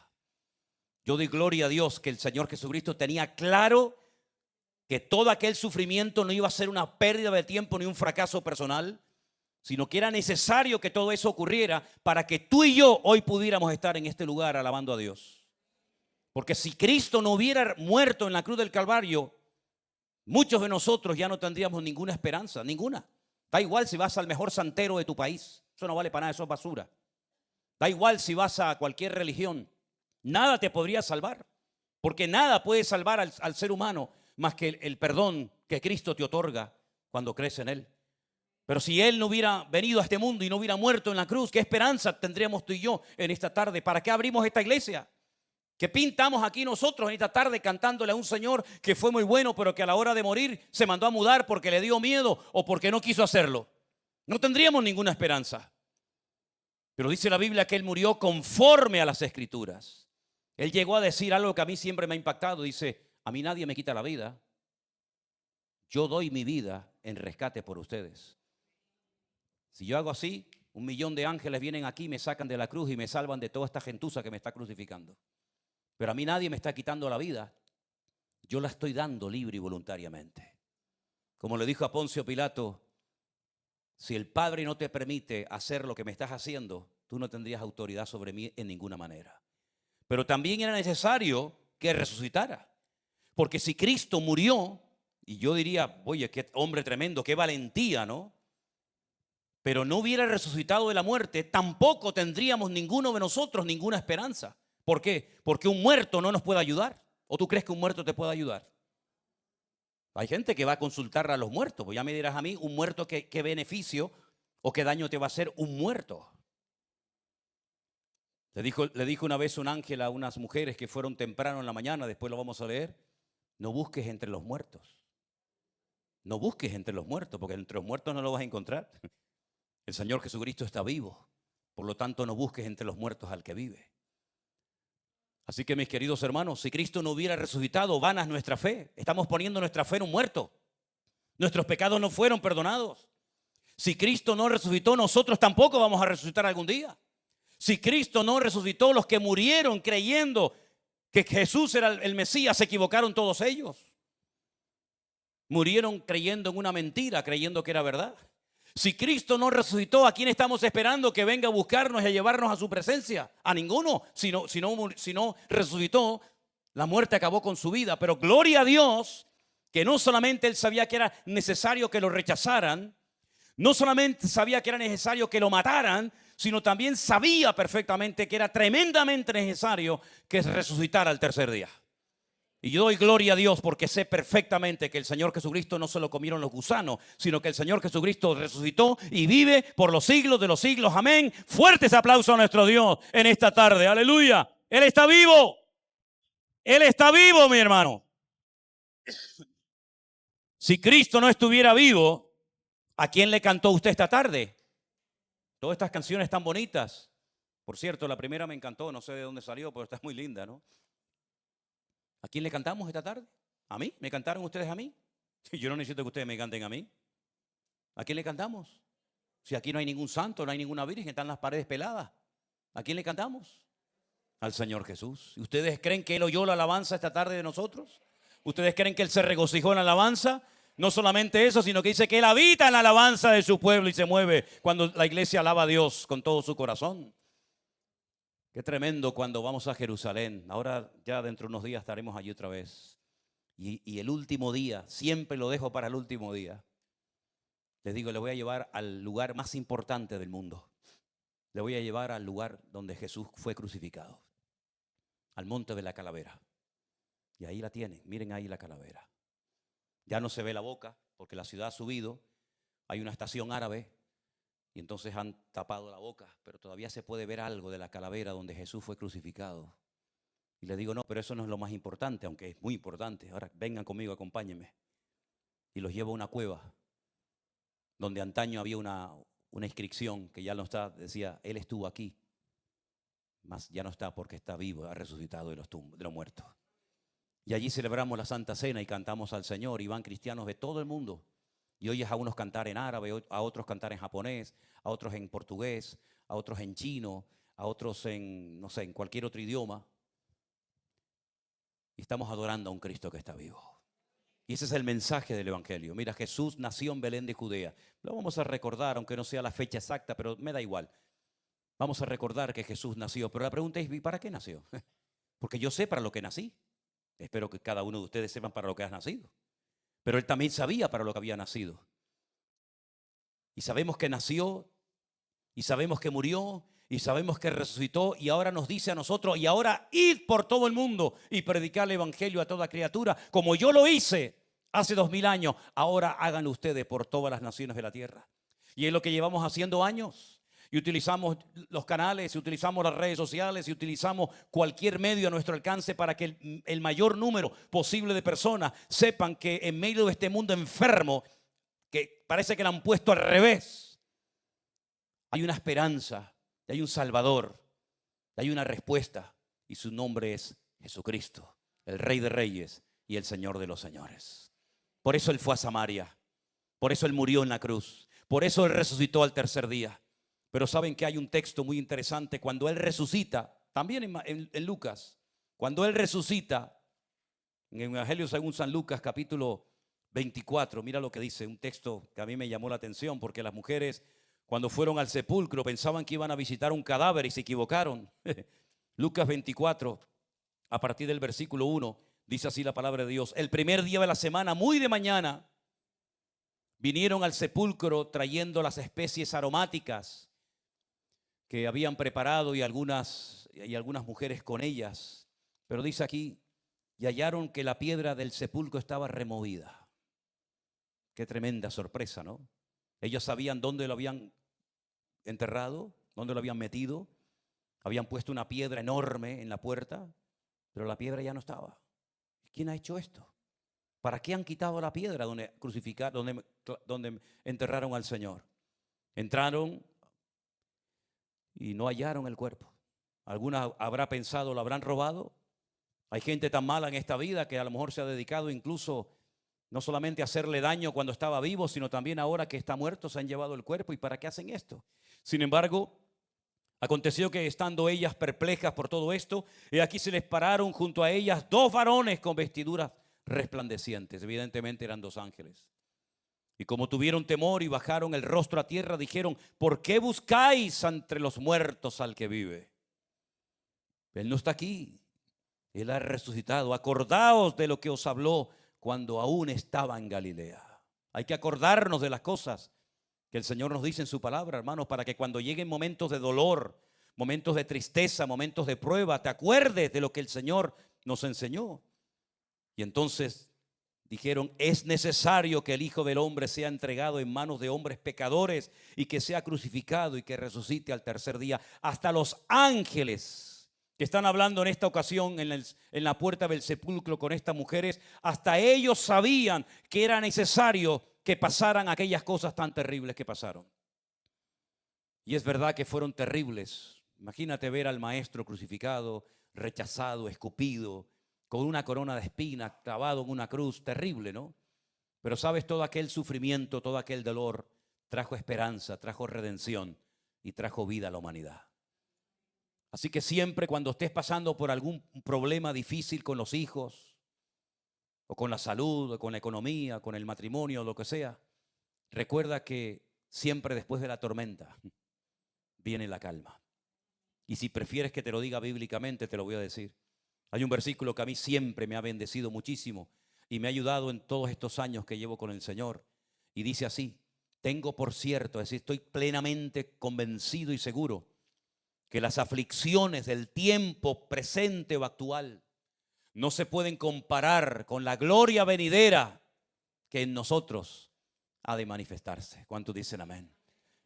Yo doy gloria a Dios que el Señor Jesucristo tenía claro que todo aquel sufrimiento no iba a ser una pérdida de tiempo ni un fracaso personal, sino que era necesario que todo eso ocurriera para que tú y yo hoy pudiéramos estar en este lugar alabando a Dios. Porque si Cristo no hubiera muerto en la cruz del Calvario, muchos de nosotros ya no tendríamos ninguna esperanza, ninguna. Da igual si vas al mejor santero de tu país, eso no vale para nada, eso es basura. Da igual si vas a cualquier religión, nada te podría salvar, porque nada puede salvar al ser humano más que el perdón que Cristo te otorga cuando crees en Él. Pero si Él no hubiera venido a este mundo y no hubiera muerto en la cruz, ¿qué esperanza tendríamos tú y yo en esta tarde? ¿Para qué abrimos esta iglesia? ¿Qué pintamos aquí nosotros en esta tarde cantándole a un Señor que fue muy bueno, pero que a la hora de morir se mandó a mudar porque le dio miedo o porque no quiso hacerlo? No tendríamos ninguna esperanza. Pero dice la Biblia que Él murió conforme a las Escrituras. Él llegó a decir algo que a mí siempre me ha impactado. Dice, a mí nadie me quita la vida. Yo doy mi vida en rescate por ustedes. Si yo hago así, 1.000.000 de ángeles vienen aquí, me sacan de la cruz y me salvan de toda esta gentuza que me está crucificando. Pero a mí nadie me está quitando la vida. Yo la estoy dando libre y voluntariamente. Como le dijo a Poncio Pilato, si el Padre no te permite hacer lo que me estás haciendo, tú no tendrías autoridad sobre mí en ninguna manera. Pero también era necesario que resucitara. Porque si Cristo murió Y yo diría, oye, qué hombre tremendo, qué valentía, ¿no? Pero no hubiera resucitado de la muerte, tampoco tendríamos ninguno de nosotros ninguna esperanza. ¿Por qué? Porque un muerto no nos puede ayudar. ¿O tú crees que un muerto te puede ayudar? Hay gente que va a consultar a los muertos. Pues ya me dirás a mí, un muerto, ¿qué beneficio o qué daño te va a hacer un muerto? Le dijo una vez un ángel a unas mujeres que fueron temprano en la mañana, después lo vamos a leer, no busques entre los muertos. No busques entre los muertos, porque entre los muertos no lo vas a encontrar. El Señor Jesucristo está vivo. Por lo tanto, no busques entre los muertos al que vive. Así que, mis queridos hermanos, si Cristo no hubiera resucitado, vana es nuestra fe. Estamos poniendo nuestra fe en un muerto. Nuestros pecados no fueron perdonados. Si Cristo no resucitó, nosotros tampoco vamos a resucitar algún día. Si Cristo no resucitó, los que murieron creyendo que Jesús era el Mesías, se equivocaron todos ellos. Murieron creyendo en una mentira, creyendo que era verdad. Si Cristo no resucitó, ¿a quién estamos esperando que venga a buscarnos y a llevarnos a su presencia? A ninguno. Si no resucitó, la muerte acabó con su vida. Pero gloria a Dios, que no solamente Él sabía que era necesario que lo rechazaran, no solamente sabía que era necesario que lo mataran, sino también sabía perfectamente que era tremendamente necesario que resucitara al tercer día. Y yo doy gloria a Dios porque sé perfectamente que el Señor Jesucristo no se lo comieron los gusanos, sino que el Señor Jesucristo resucitó y vive por los siglos de los siglos. Amén. Fuertes aplausos a nuestro Dios en esta tarde. Aleluya. Él está vivo. Él está vivo, mi hermano. Si Cristo no estuviera vivo, ¿a quién le cantó usted esta tarde? Todas estas canciones tan bonitas. Por cierto, la primera me encantó, no sé de dónde salió, pero está muy linda, ¿no? ¿A quién le cantamos esta tarde? ¿A mí? ¿Me cantaron ustedes a mí? Yo no necesito que ustedes me canten a mí. ¿A quién le cantamos? Si aquí no hay ningún santo, no hay ninguna virgen, están las paredes peladas. ¿A quién le cantamos? Al Señor Jesús. ¿Y ustedes creen que Él oyó la alabanza esta tarde de nosotros? ¿Ustedes creen que Él se regocijó en la alabanza? No solamente eso, sino que dice que Él habita en la alabanza de su pueblo y se mueve cuando la iglesia alaba a Dios con todo su corazón. Qué tremendo cuando vamos a Jerusalén. Ahora ya dentro de unos días estaremos allí otra vez. Y el último día, siempre lo dejo para el último día. Les digo, le voy a llevar al lugar más importante del mundo. Le voy a llevar al lugar donde Jesús fue crucificado. Al monte de la calavera. Y ahí la tienen, miren ahí la calavera. Ya no se ve la boca porque la ciudad ha subido. Hay una estación árabe. Y entonces han tapado la boca, pero todavía se puede ver algo de la calavera donde Jesús fue crucificado. Y le digo, no, pero eso no es lo más importante, aunque es muy importante. Ahora vengan conmigo, acompáñenme. Y los llevo a una cueva, donde antaño había una inscripción que ya no está, decía, Él estuvo aquí. Mas ya no está porque está vivo, ha resucitado de los muertos. Y allí celebramos la Santa Cena y cantamos al Señor. Y van cristianos de todo el mundo. Y oyes a unos cantar en árabe, a otros cantar en japonés, a otros en portugués, a otros en chino, a otros en, no sé, en cualquier otro idioma. Y estamos adorando a un Cristo que está vivo. Y ese es el mensaje del Evangelio. Mira, Jesús nació en Belén de Judea. Lo vamos a recordar, aunque no sea la fecha exacta, pero me da igual. Vamos a recordar que Jesús nació. Pero la pregunta es, ¿y para qué nació? Porque yo sé para lo que nací. Espero que cada uno de ustedes sepan para lo que has nacido. Pero Él también sabía para lo que había nacido. Y sabemos que nació, y sabemos que murió, y sabemos que resucitó, y ahora nos dice a nosotros, y ahora id por todo el mundo y predicar el Evangelio a toda criatura, como yo lo hice hace 2000 años, ahora háganlo ustedes por todas las naciones de la tierra. Y es lo que llevamos haciendo años. Y utilizamos los canales, y utilizamos las redes sociales, y utilizamos cualquier medio a nuestro alcance para que el mayor número posible de personas sepan que en medio de este mundo enfermo, que parece que lo han puesto al revés, hay una esperanza, hay un Salvador, hay una respuesta, y su nombre es Jesucristo, el Rey de Reyes y el Señor de los Señores. Por eso Él fue a Samaria, por eso Él murió en la cruz, por eso Él resucitó al tercer día. Pero saben que hay un texto muy interesante cuando Él resucita, también en Lucas, cuando Él resucita, en el Evangelio según San Lucas capítulo 24, mira lo que dice, un texto que a mí me llamó la atención porque las mujeres cuando fueron al sepulcro pensaban que iban a visitar un cadáver y se equivocaron. Lucas 24, a partir del versículo 1, Dice así la palabra de Dios. El primer día de la semana, muy de mañana, vinieron al sepulcro trayendo las especies aromáticas que habían preparado y algunas mujeres con ellas. Pero dice aquí, y hallaron que la piedra del sepulcro estaba removida. Qué tremenda sorpresa, ¿no? Ellos sabían dónde lo habían enterrado, dónde lo habían metido. Habían puesto una piedra enorme en la puerta, pero la piedra ya no estaba. ¿Quién ha hecho esto? ¿Para qué han quitado la piedra donde crucificaron, donde enterraron al Señor? Entraron y no hallaron el cuerpo. Alguna habrá pensado, ¿lo habrán robado? Hay gente tan mala en esta vida que a lo mejor se ha dedicado incluso no solamente a hacerle daño cuando estaba vivo, sino también ahora que está muerto se han llevado el cuerpo. ¿Y para qué hacen esto? Sin embargo, aconteció que estando ellas perplejas por todo esto, y aquí se les pararon junto a ellas dos varones con vestiduras resplandecientes. Evidentemente eran dos ángeles. Y como tuvieron temor y bajaron el rostro a tierra, dijeron: ¿por qué buscáis entre los muertos al que vive? Él no está aquí, Él ha resucitado. Acordaos de lo que os habló cuando aún estaba en Galilea. Hay que acordarnos de las cosas que el Señor nos dice en su palabra, hermanos, para que cuando lleguen momentos de dolor, momentos de tristeza, momentos de prueba, te acuerdes de lo que el Señor nos enseñó. Y entonces dijeron: es necesario que el Hijo del Hombre sea entregado en manos de hombres pecadores y que sea crucificado y que resucite al tercer día. Hasta los ángeles que están hablando en esta ocasión en la puerta del sepulcro con estas mujeres, hasta ellos sabían que era necesario que pasaran aquellas cosas tan terribles que pasaron. Y es verdad que fueron terribles. Imagínate ver al maestro crucificado, rechazado, escupido, con una corona de espinas, clavado en una cruz, terrible, ¿no? Pero sabes, todo aquel sufrimiento, todo aquel dolor trajo esperanza, trajo redención y trajo vida a la humanidad. Así que siempre cuando estés pasando por algún problema difícil con los hijos, o con la salud, o con la economía, con el matrimonio, o lo que sea, recuerda que siempre después de la tormenta viene la calma. Y si prefieres que te lo diga bíblicamente, te lo voy a decir. Hay un versículo que a mí siempre me ha bendecido muchísimo y me ha ayudado en todos estos años que llevo con el Señor. Y dice así: tengo por cierto, es decir, estoy plenamente convencido y seguro que las aflicciones del tiempo presente o actual no se pueden comparar con la gloria venidera que en nosotros ha de manifestarse. ¿Cuántos dicen amén?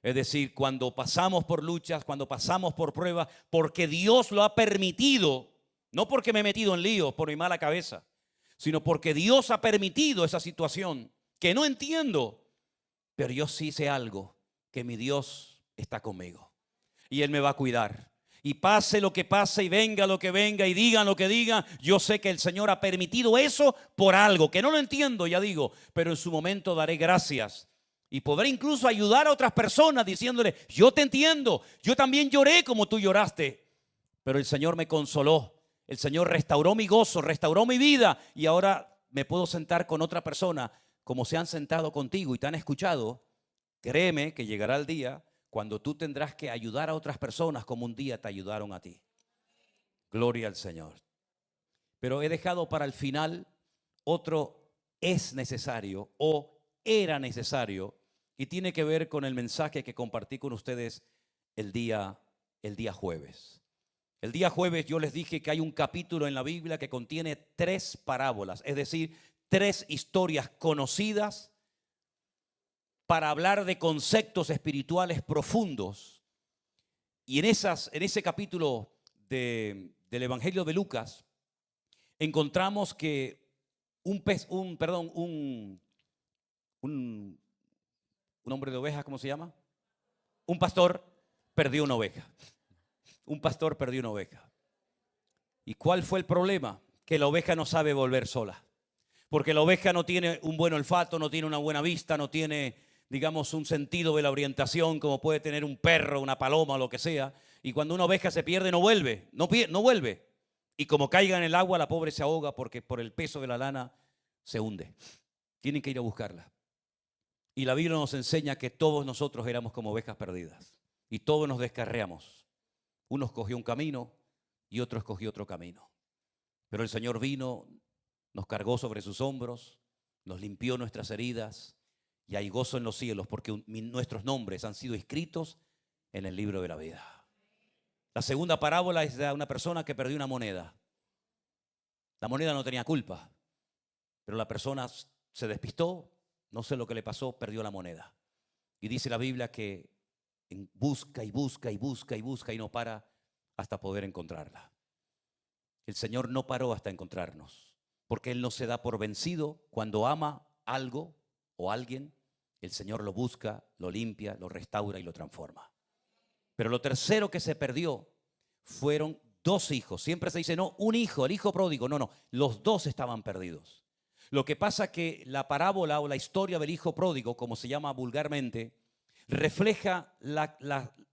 Es decir, cuando pasamos por luchas, cuando pasamos por pruebas, porque Dios lo ha permitido, no porque me he metido en líos por mi mala cabeza, sino porque Dios ha permitido esa situación que no entiendo, pero yo sí sé algo, que mi Dios está conmigo y Él me va a cuidar. Y pase lo que pase y venga lo que venga y digan lo que digan, yo sé que el Señor ha permitido eso por algo, que no lo entiendo, ya digo, pero en su momento daré gracias. Y podré incluso ayudar a otras personas diciéndole: yo te entiendo, yo también lloré como tú lloraste, pero el Señor me consoló, el Señor restauró mi gozo, restauró mi vida, y ahora me puedo sentar con otra persona como se han sentado contigo y te han escuchado. Créeme que llegará el día cuando tú tendrás que ayudar a otras personas como un día te ayudaron a ti. Gloria al Señor. Pero he dejado para el final otro: es necesario o era necesario, y tiene que ver con el mensaje que compartí con ustedes el día jueves. El día jueves yo les dije que hay un capítulo en la Biblia que contiene 3 parábolas, es decir, 3 historias conocidas para hablar de conceptos espirituales profundos. Y en ese capítulo del Evangelio de Lucas encontramos que un hombre de ovejas, ¿cómo se llama? Un pastor perdió una oveja. Un pastor perdió una oveja. ¿Y cuál fue el problema? Que la oveja no sabe volver sola. Porque la oveja no tiene un buen olfato, no tiene una buena vista, no tiene, digamos, un sentido de la orientación como puede tener un perro, una paloma o lo que sea. Y cuando una oveja se pierde, no vuelve. Y como caiga en el agua, la pobre se ahoga porque por el peso de la lana se hunde. Tienen que ir a buscarla. Y la Biblia nos enseña que todos nosotros éramos como ovejas perdidas. Y todos nos descarriamos. Uno escogió un camino y otro escogió otro camino. Pero el Señor vino, nos cargó sobre sus hombros, nos limpió nuestras heridas y hay gozo en los cielos porque nuestros nombres han sido escritos en el libro de la vida. La segunda parábola es de una persona que perdió una moneda. La moneda no tenía culpa, pero la persona se despistó, no sé lo que le pasó, perdió la moneda. Y dice la Biblia que busca y busca y busca y busca y no para hasta poder encontrarla. El Señor no paró hasta encontrarnos, porque Él no se da por vencido. Cuando ama algo o alguien, el Señor lo busca, lo limpia, lo restaura y lo transforma. Pero lo tercero que se perdió fueron dos hijos. Siempre se dice, no, un hijo, el hijo pródigo. No, los dos estaban perdidos. Lo que pasa que la parábola o la historia del hijo pródigo, como se llama vulgarmente, refleja la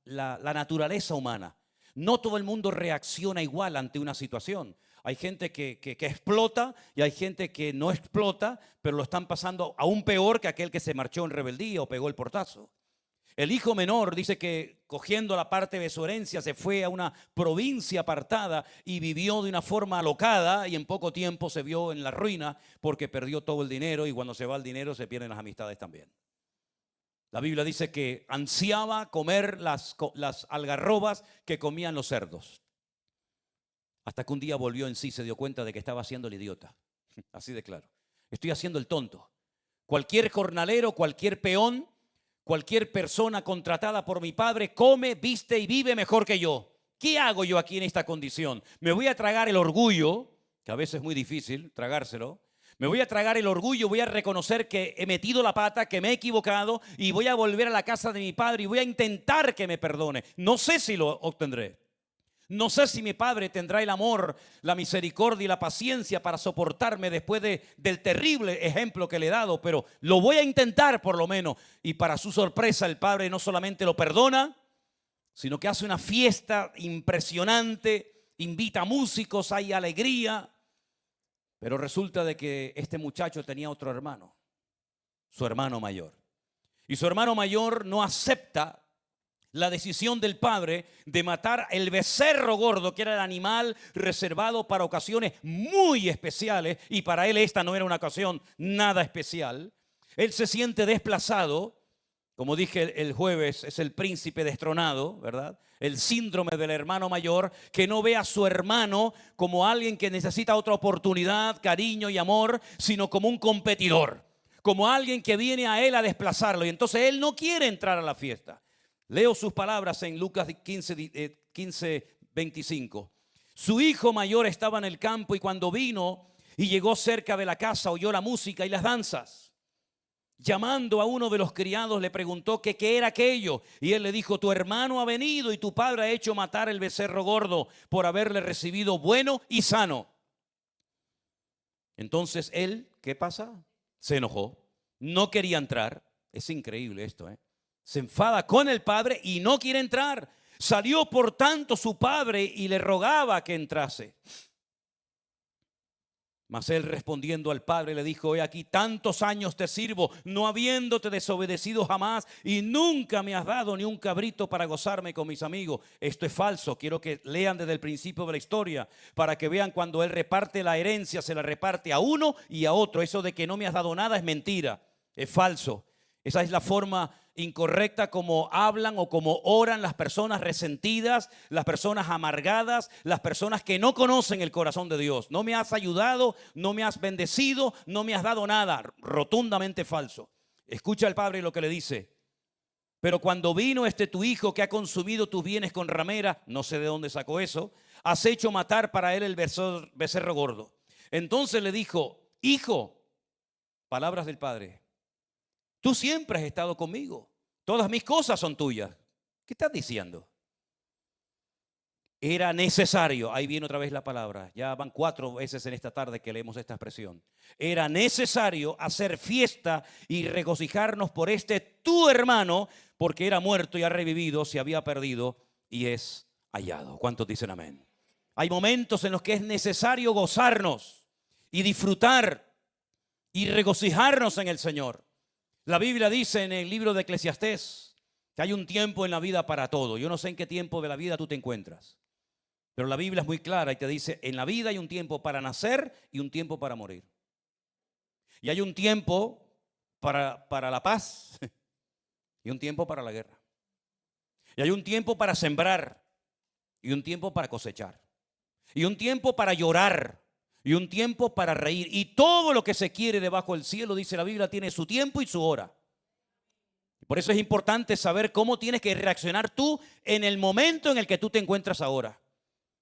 naturaleza humana. No todo el mundo reacciona igual ante una situación. Hay gente que explota y hay gente que no explota, pero lo están pasando aún peor que aquel que se marchó en rebeldía o pegó el portazo. El hijo menor dice que cogiendo la parte de su herencia se fue a una provincia apartada y vivió de una forma alocada y en poco tiempo se vio en la ruina porque perdió todo el dinero y cuando se va el dinero se pierden las amistades también. La Biblia dice que ansiaba comer las algarrobas que comían los cerdos. Hasta que un día volvió en sí, se dio cuenta de que estaba haciendo el idiota. Así de claro. Estoy haciendo el tonto. Cualquier jornalero, cualquier peón, cualquier persona contratada por mi padre come, viste y vive mejor que yo. ¿Qué hago yo aquí en esta condición? Me voy a tragar el orgullo, que a veces es muy difícil tragárselo. Me voy a tragar el orgullo, voy a reconocer que he metido la pata, que me he equivocado y voy a volver a la casa de mi padre y voy a intentar que me perdone. No sé si lo obtendré. No sé si mi padre tendrá el amor, la misericordia y la paciencia para soportarme después del terrible ejemplo que le he dado, pero lo voy a intentar por lo menos. Y para su sorpresa el padre no solamente lo perdona, sino que hace una fiesta impresionante, invita a músicos, hay alegría. Pero resulta de que este muchacho tenía otro hermano, su hermano mayor. Y su hermano mayor no acepta la decisión del padre de matar el becerro gordo, que era el animal reservado para ocasiones muy especiales, y para él esta no era una ocasión nada especial. Él se siente desplazado, como dije el jueves, es el príncipe destronado, ¿verdad? El síndrome del hermano mayor, que no ve a su hermano como alguien que necesita otra oportunidad, cariño y amor, sino como un competidor, como alguien que viene a él a desplazarlo, y entonces él no quiere entrar a la fiesta. Leo sus palabras en Lucas 15:25. Su hijo mayor estaba en el campo y cuando vino y llegó cerca de la casa oyó la música y las danzas. Llamando a uno de los criados le preguntó que qué era aquello y él le dijo: tu hermano ha venido y tu padre ha hecho matar el becerro gordo por haberle recibido bueno y sano. Entonces él, ¿qué pasa? Se enojó, no quería entrar. Es increíble esto, ¿eh? Se enfada con el padre y no quiere entrar. Salió por tanto su padre y le rogaba que entrase. Mas él respondiendo al padre le dijo: he aquí tantos años te sirvo, no habiéndote desobedecido jamás, y nunca me has dado ni un cabrito para gozarme con mis amigos. Esto es falso. Quiero que lean desde el principio de la historia para que vean cuando él reparte la herencia, se la reparte a uno y a otro. Eso de que no me has dado nada es mentira, es falso. Esa es la forma incorrecta como hablan o como oran las personas resentidas, las personas amargadas, las personas que no conocen el corazón de Dios. No me has ayudado, no me has bendecido, no me has dado nada. Rotundamente falso. Escucha al padre lo que le dice: pero cuando vino tu hijo que ha consumido tus bienes con ramera, no sé de dónde sacó eso, has hecho matar para él el becerro gordo. Entonces le dijo: hijo, palabras del padre, tú siempre has estado conmigo. Todas mis cosas son tuyas. ¿Qué estás diciendo? Era necesario. Ahí viene otra vez la palabra. Ya van 4 veces en esta tarde que leemos esta expresión. Era necesario hacer fiesta y regocijarnos por tu hermano, porque era muerto y ha revivido, se había perdido y es hallado. ¿Cuántos dicen amén? Hay momentos en los que es necesario gozarnos y disfrutar y regocijarnos en el Señor. La Biblia dice en el libro de Eclesiastés que hay un tiempo en la vida para todo. Yo no sé en qué tiempo de la vida tú te encuentras, Pero la Biblia es muy clara y te dice, en la vida hay un tiempo para nacer y un tiempo para morir. Y hay un tiempo para la paz y un tiempo para la guerra. Y hay un tiempo para sembrar y un tiempo para cosechar. Y un tiempo para llorar y un tiempo para reír. Y todo lo que se quiere debajo del cielo, dice la Biblia, tiene su tiempo y su hora. Por eso es importante saber cómo tienes que reaccionar tú en el momento en el que tú te encuentras ahora.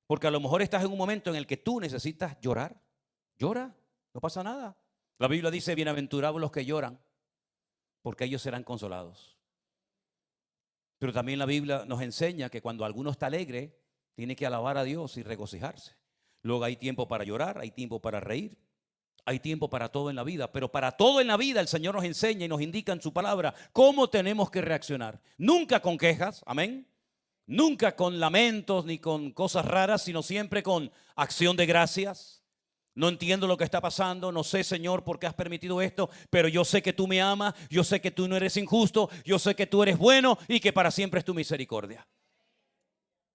Porque a lo mejor estás en un momento en el que tú necesitas llorar. Llora, no pasa nada. La Biblia dice, bienaventurados los que lloran, porque ellos serán consolados. Pero también la Biblia nos enseña que cuando alguno está alegre, tiene que alabar a Dios y regocijarse. Luego hay tiempo para llorar, hay tiempo para reír, hay tiempo para todo en la vida. Pero para todo en la vida el Señor nos enseña y nos indica en su palabra cómo tenemos que reaccionar. Nunca con quejas, amén. Nunca con lamentos ni con cosas raras, sino siempre con acción de gracias. No entiendo lo que está pasando, no sé, Señor, por qué has permitido esto, pero yo sé que tú me amas, yo sé que tú no eres injusto, yo sé que tú eres bueno y que para siempre es tu misericordia.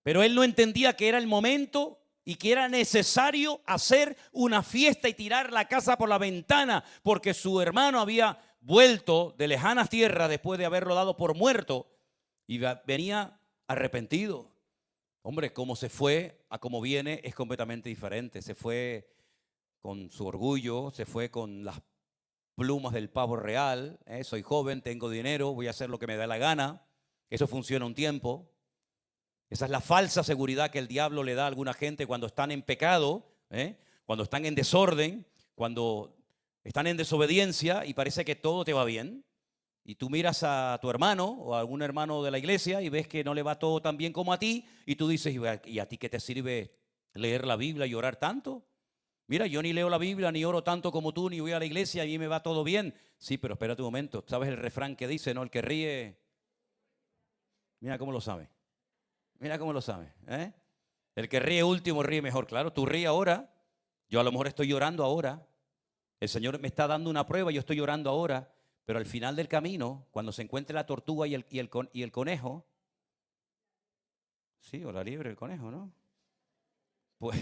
Pero él no entendía que era el momento y que era necesario hacer una fiesta y tirar la casa por la ventana, porque su hermano había vuelto de lejanas tierras después de haberlo dado por muerto y venía arrepentido. Hombre, cómo se fue a cómo viene es completamente diferente. Se fue con su orgullo, se fue con las plumas del pavo real. Soy joven, tengo dinero, voy a hacer lo que me da la gana. Eso funciona un tiempo. Esa es la falsa seguridad que el diablo le da a alguna gente cuando están en pecado, cuando están en desorden, cuando están en desobediencia y parece que todo te va bien. Y tú miras a tu hermano o a algún hermano de la iglesia y ves que no le va todo tan bien como a ti. Y tú dices, ¿y a ti qué te sirve leer la Biblia y orar tanto? Mira, yo ni leo la Biblia, ni oro tanto como tú, ni voy a la iglesia y a mí me va todo bien. Sí, pero espérate un momento. ¿Sabes el refrán que dice, no? El que ríe, mira cómo lo sabe. Mira cómo lo sabe. El que ríe último ríe mejor. Claro, tú ríes ahora. Yo a lo mejor estoy llorando ahora. El Señor me está dando una prueba, yo estoy llorando ahora. Pero al final del camino, cuando se encuentre la tortuga y el conejo, sí, o la liebre, el conejo, ¿no? Pues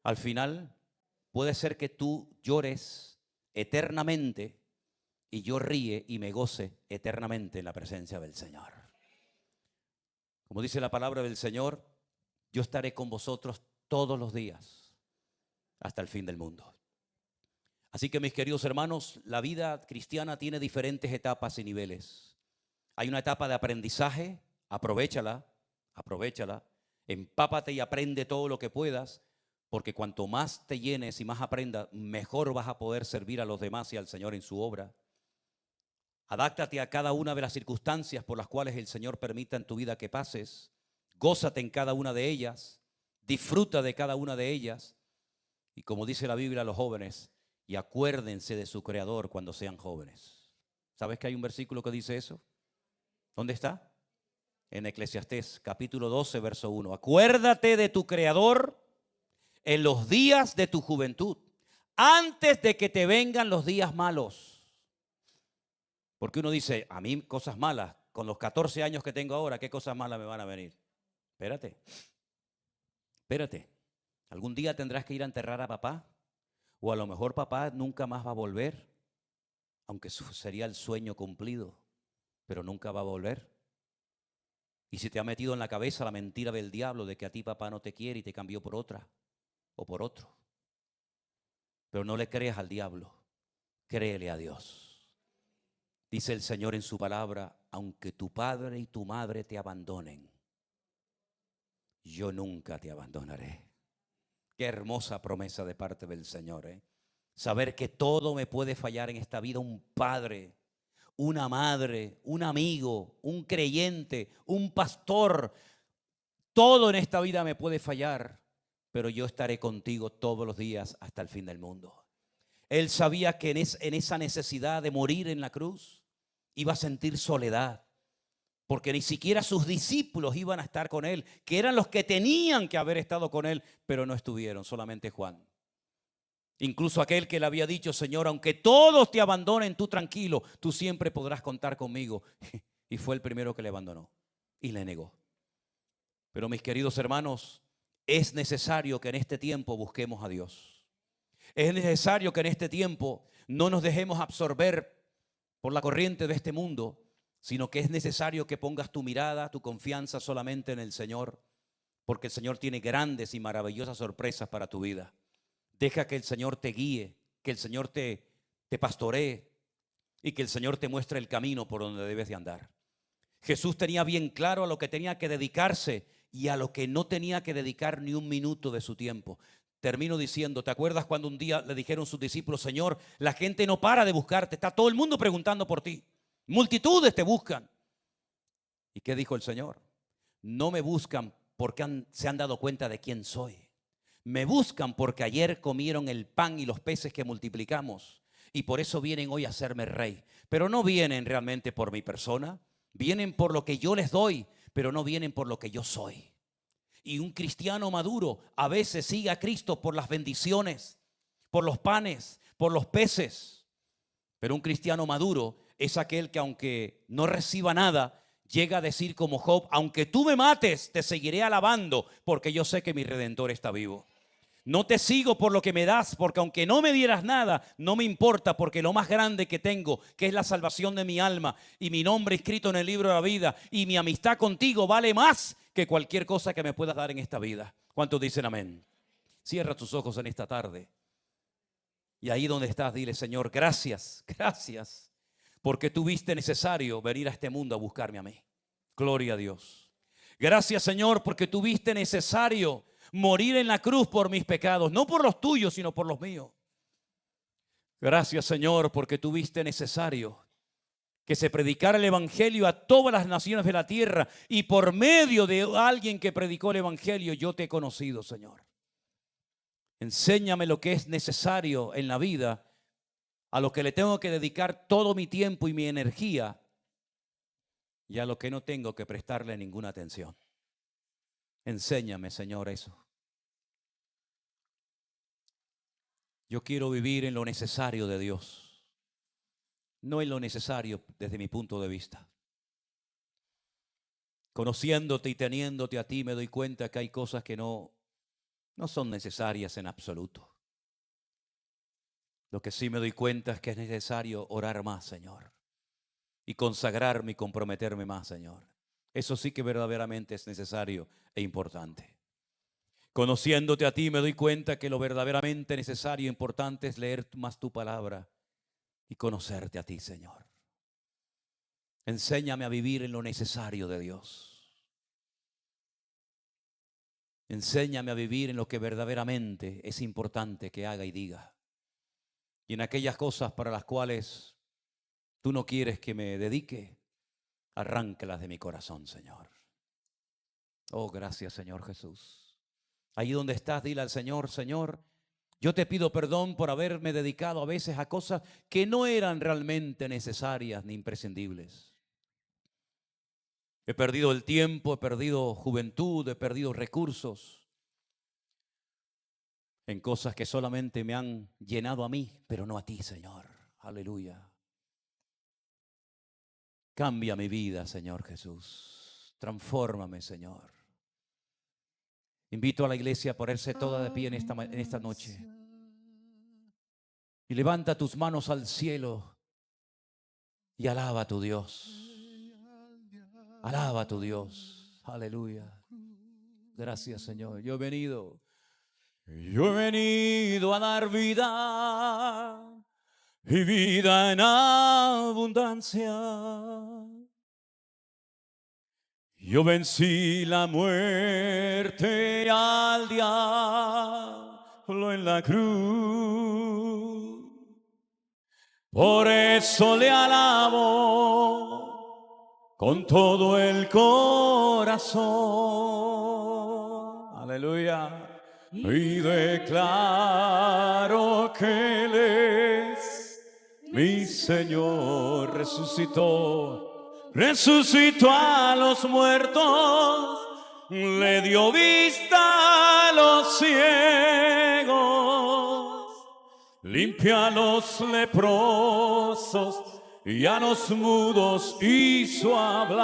al final puede ser que tú llores eternamente y yo ríe y me goce eternamente en la presencia del Señor. Como dice la palabra del Señor, yo estaré con vosotros todos los días hasta el fin del mundo. Así que mis queridos hermanos, la vida cristiana tiene diferentes etapas y niveles. Hay una etapa de aprendizaje, aprovéchala, empápate y aprende todo lo que puedas, porque cuanto más te llenes y más aprendas, mejor vas a poder servir a los demás y al Señor en su obra. Adáptate a cada una de las circunstancias por las cuales el Señor permita en tu vida que pases. Gózate en cada una de ellas, disfruta de cada una de ellas. Y como dice la Biblia a los jóvenes, y acuérdense de su Creador cuando sean jóvenes. ¿Sabes que hay un versículo que dice eso? ¿Dónde está? En Eclesiastés capítulo 12, verso 1. Acuérdate de tu Creador en los días de tu juventud, antes de que te vengan los días malos. Porque uno dice, a mí cosas malas, con los 14 años que tengo ahora, ¿qué cosas malas me van a venir? Espérate. Algún día tendrás que ir a enterrar a papá. O a lo mejor papá nunca más va a volver, aunque sería el sueño cumplido, pero nunca va a volver. Y si te ha metido en la cabeza la mentira del diablo de que a ti papá no te quiere y te cambió por otra o por otro. Pero no le creas al diablo, créele a Dios. Dice el Señor en su palabra, aunque tu padre y tu madre te abandonen, yo nunca te abandonaré. Qué hermosa promesa de parte del Señor, Saber que todo me puede fallar en esta vida, un padre, una madre, un amigo, un creyente, un pastor. Todo en esta vida me puede fallar, pero yo estaré contigo todos los días hasta el fin del mundo. Él sabía que en esa necesidad de morir en la cruz iba a sentir soledad, porque ni siquiera sus discípulos iban a estar con él, que eran los que tenían que haber estado con él, pero no estuvieron, solamente Juan. Incluso aquel que le había dicho, Señor, aunque todos te abandonen, tú tranquilo, tú siempre podrás contar conmigo. Y fue el primero que le abandonó y le negó. Pero mis queridos hermanos, es necesario que en este tiempo busquemos a Dios. Es necesario que en este tiempo no nos dejemos absorber por la corriente de este mundo, sino que es necesario que pongas tu mirada, tu confianza solamente en el Señor, porque el Señor tiene grandes y maravillosas sorpresas para tu vida. Deja que el Señor te guíe, que el Señor te pastoree y que el Señor te muestre el camino por donde debes de andar. Jesús tenía bien claro a lo que tenía que dedicarse y a lo que no tenía que dedicar ni un minuto de su tiempo. Termino diciendo, ¿te acuerdas cuando un día le dijeron sus discípulos: Señor, la gente no para de buscarte, está todo el mundo preguntando por ti, multitudes te buscan? ¿Y qué dijo el Señor? No me buscan porque se han dado cuenta de quién soy. Me buscan porque ayer comieron el pan y los peces que multiplicamos y por eso vienen hoy a hacerme rey. Pero no vienen realmente por mi persona, vienen por lo que yo les doy, pero no vienen por lo que yo soy. Y un cristiano maduro a veces sigue a Cristo por las bendiciones, por los panes, por los peces. Pero un cristiano maduro es aquel que, aunque no reciba nada, llega a decir como Job: aunque tú me mates, te seguiré alabando, porque yo sé que mi Redentor está vivo. No te sigo por lo que me das, porque aunque no me dieras nada, no me importa, porque lo más grande que tengo, que es la salvación de mi alma y mi nombre escrito en el libro de la vida y mi amistad contigo, vale más que cualquier cosa que me puedas dar en esta vida. ¿Cuántos dicen amén? Cierra tus ojos en esta tarde y ahí donde estás dile: Señor, gracias, gracias, porque tú viste necesario venir a este mundo a buscarme a mí. Gloria a Dios. Gracias, Señor, porque tú viste necesario morir en la cruz por mis pecados, no por los tuyos, sino por los míos. Gracias, Señor, porque tú viste necesario que se predicara el evangelio a todas las naciones de la tierra, y por medio de alguien que predicó el evangelio yo te he conocido, Señor. Enséñame lo que es necesario en la vida, a lo que le tengo que dedicar todo mi tiempo y mi energía, y a lo que no tengo que prestarle ninguna atención. Enséñame, Señor, eso. Yo quiero vivir en lo necesario de Dios, no en lo necesario desde mi punto de vista. Conociéndote y teniéndote a ti, me doy cuenta que hay cosas que no son necesarias en absoluto. Lo que sí me doy cuenta es que es necesario orar más, Señor, y consagrarme y comprometerme más, Señor. Eso sí que verdaderamente es necesario e importante. Conociéndote a ti, me doy cuenta que lo verdaderamente necesario e importante es leer más tu palabra y conocerte a ti, Señor. Enséñame a vivir en lo necesario de Dios. Enséñame a vivir en lo que verdaderamente es importante que haga y diga. Y en aquellas cosas para las cuales tú no quieres que me dedique, arráncalas de mi corazón, Señor. Oh, gracias, Señor Jesús. Ahí donde estás, dile al Señor: Señor, yo te pido perdón por haberme dedicado a veces a cosas que no eran realmente necesarias ni imprescindibles. He perdido el tiempo, he perdido juventud, he perdido recursos en cosas que solamente me han llenado a mí, pero no a ti, Señor. Aleluya. Cambia mi vida, Señor Jesús. Transfórmame, Señor. Invito a la iglesia a ponerse toda de pie en esta noche. Y levanta tus manos al cielo y alaba a tu Dios. Alaba a tu Dios. Aleluya. Gracias, Señor. Yo he venido a dar vida y vida en abundancia. Yo vencí la muerte al diablo en la cruz. Por eso le alabo con todo el corazón. Aleluya. Y declaro que Él es mi Señor. Resucitó a los muertos, le dio vista a los ciegos, limpia a los leprosos y a los mudos hizo hablar.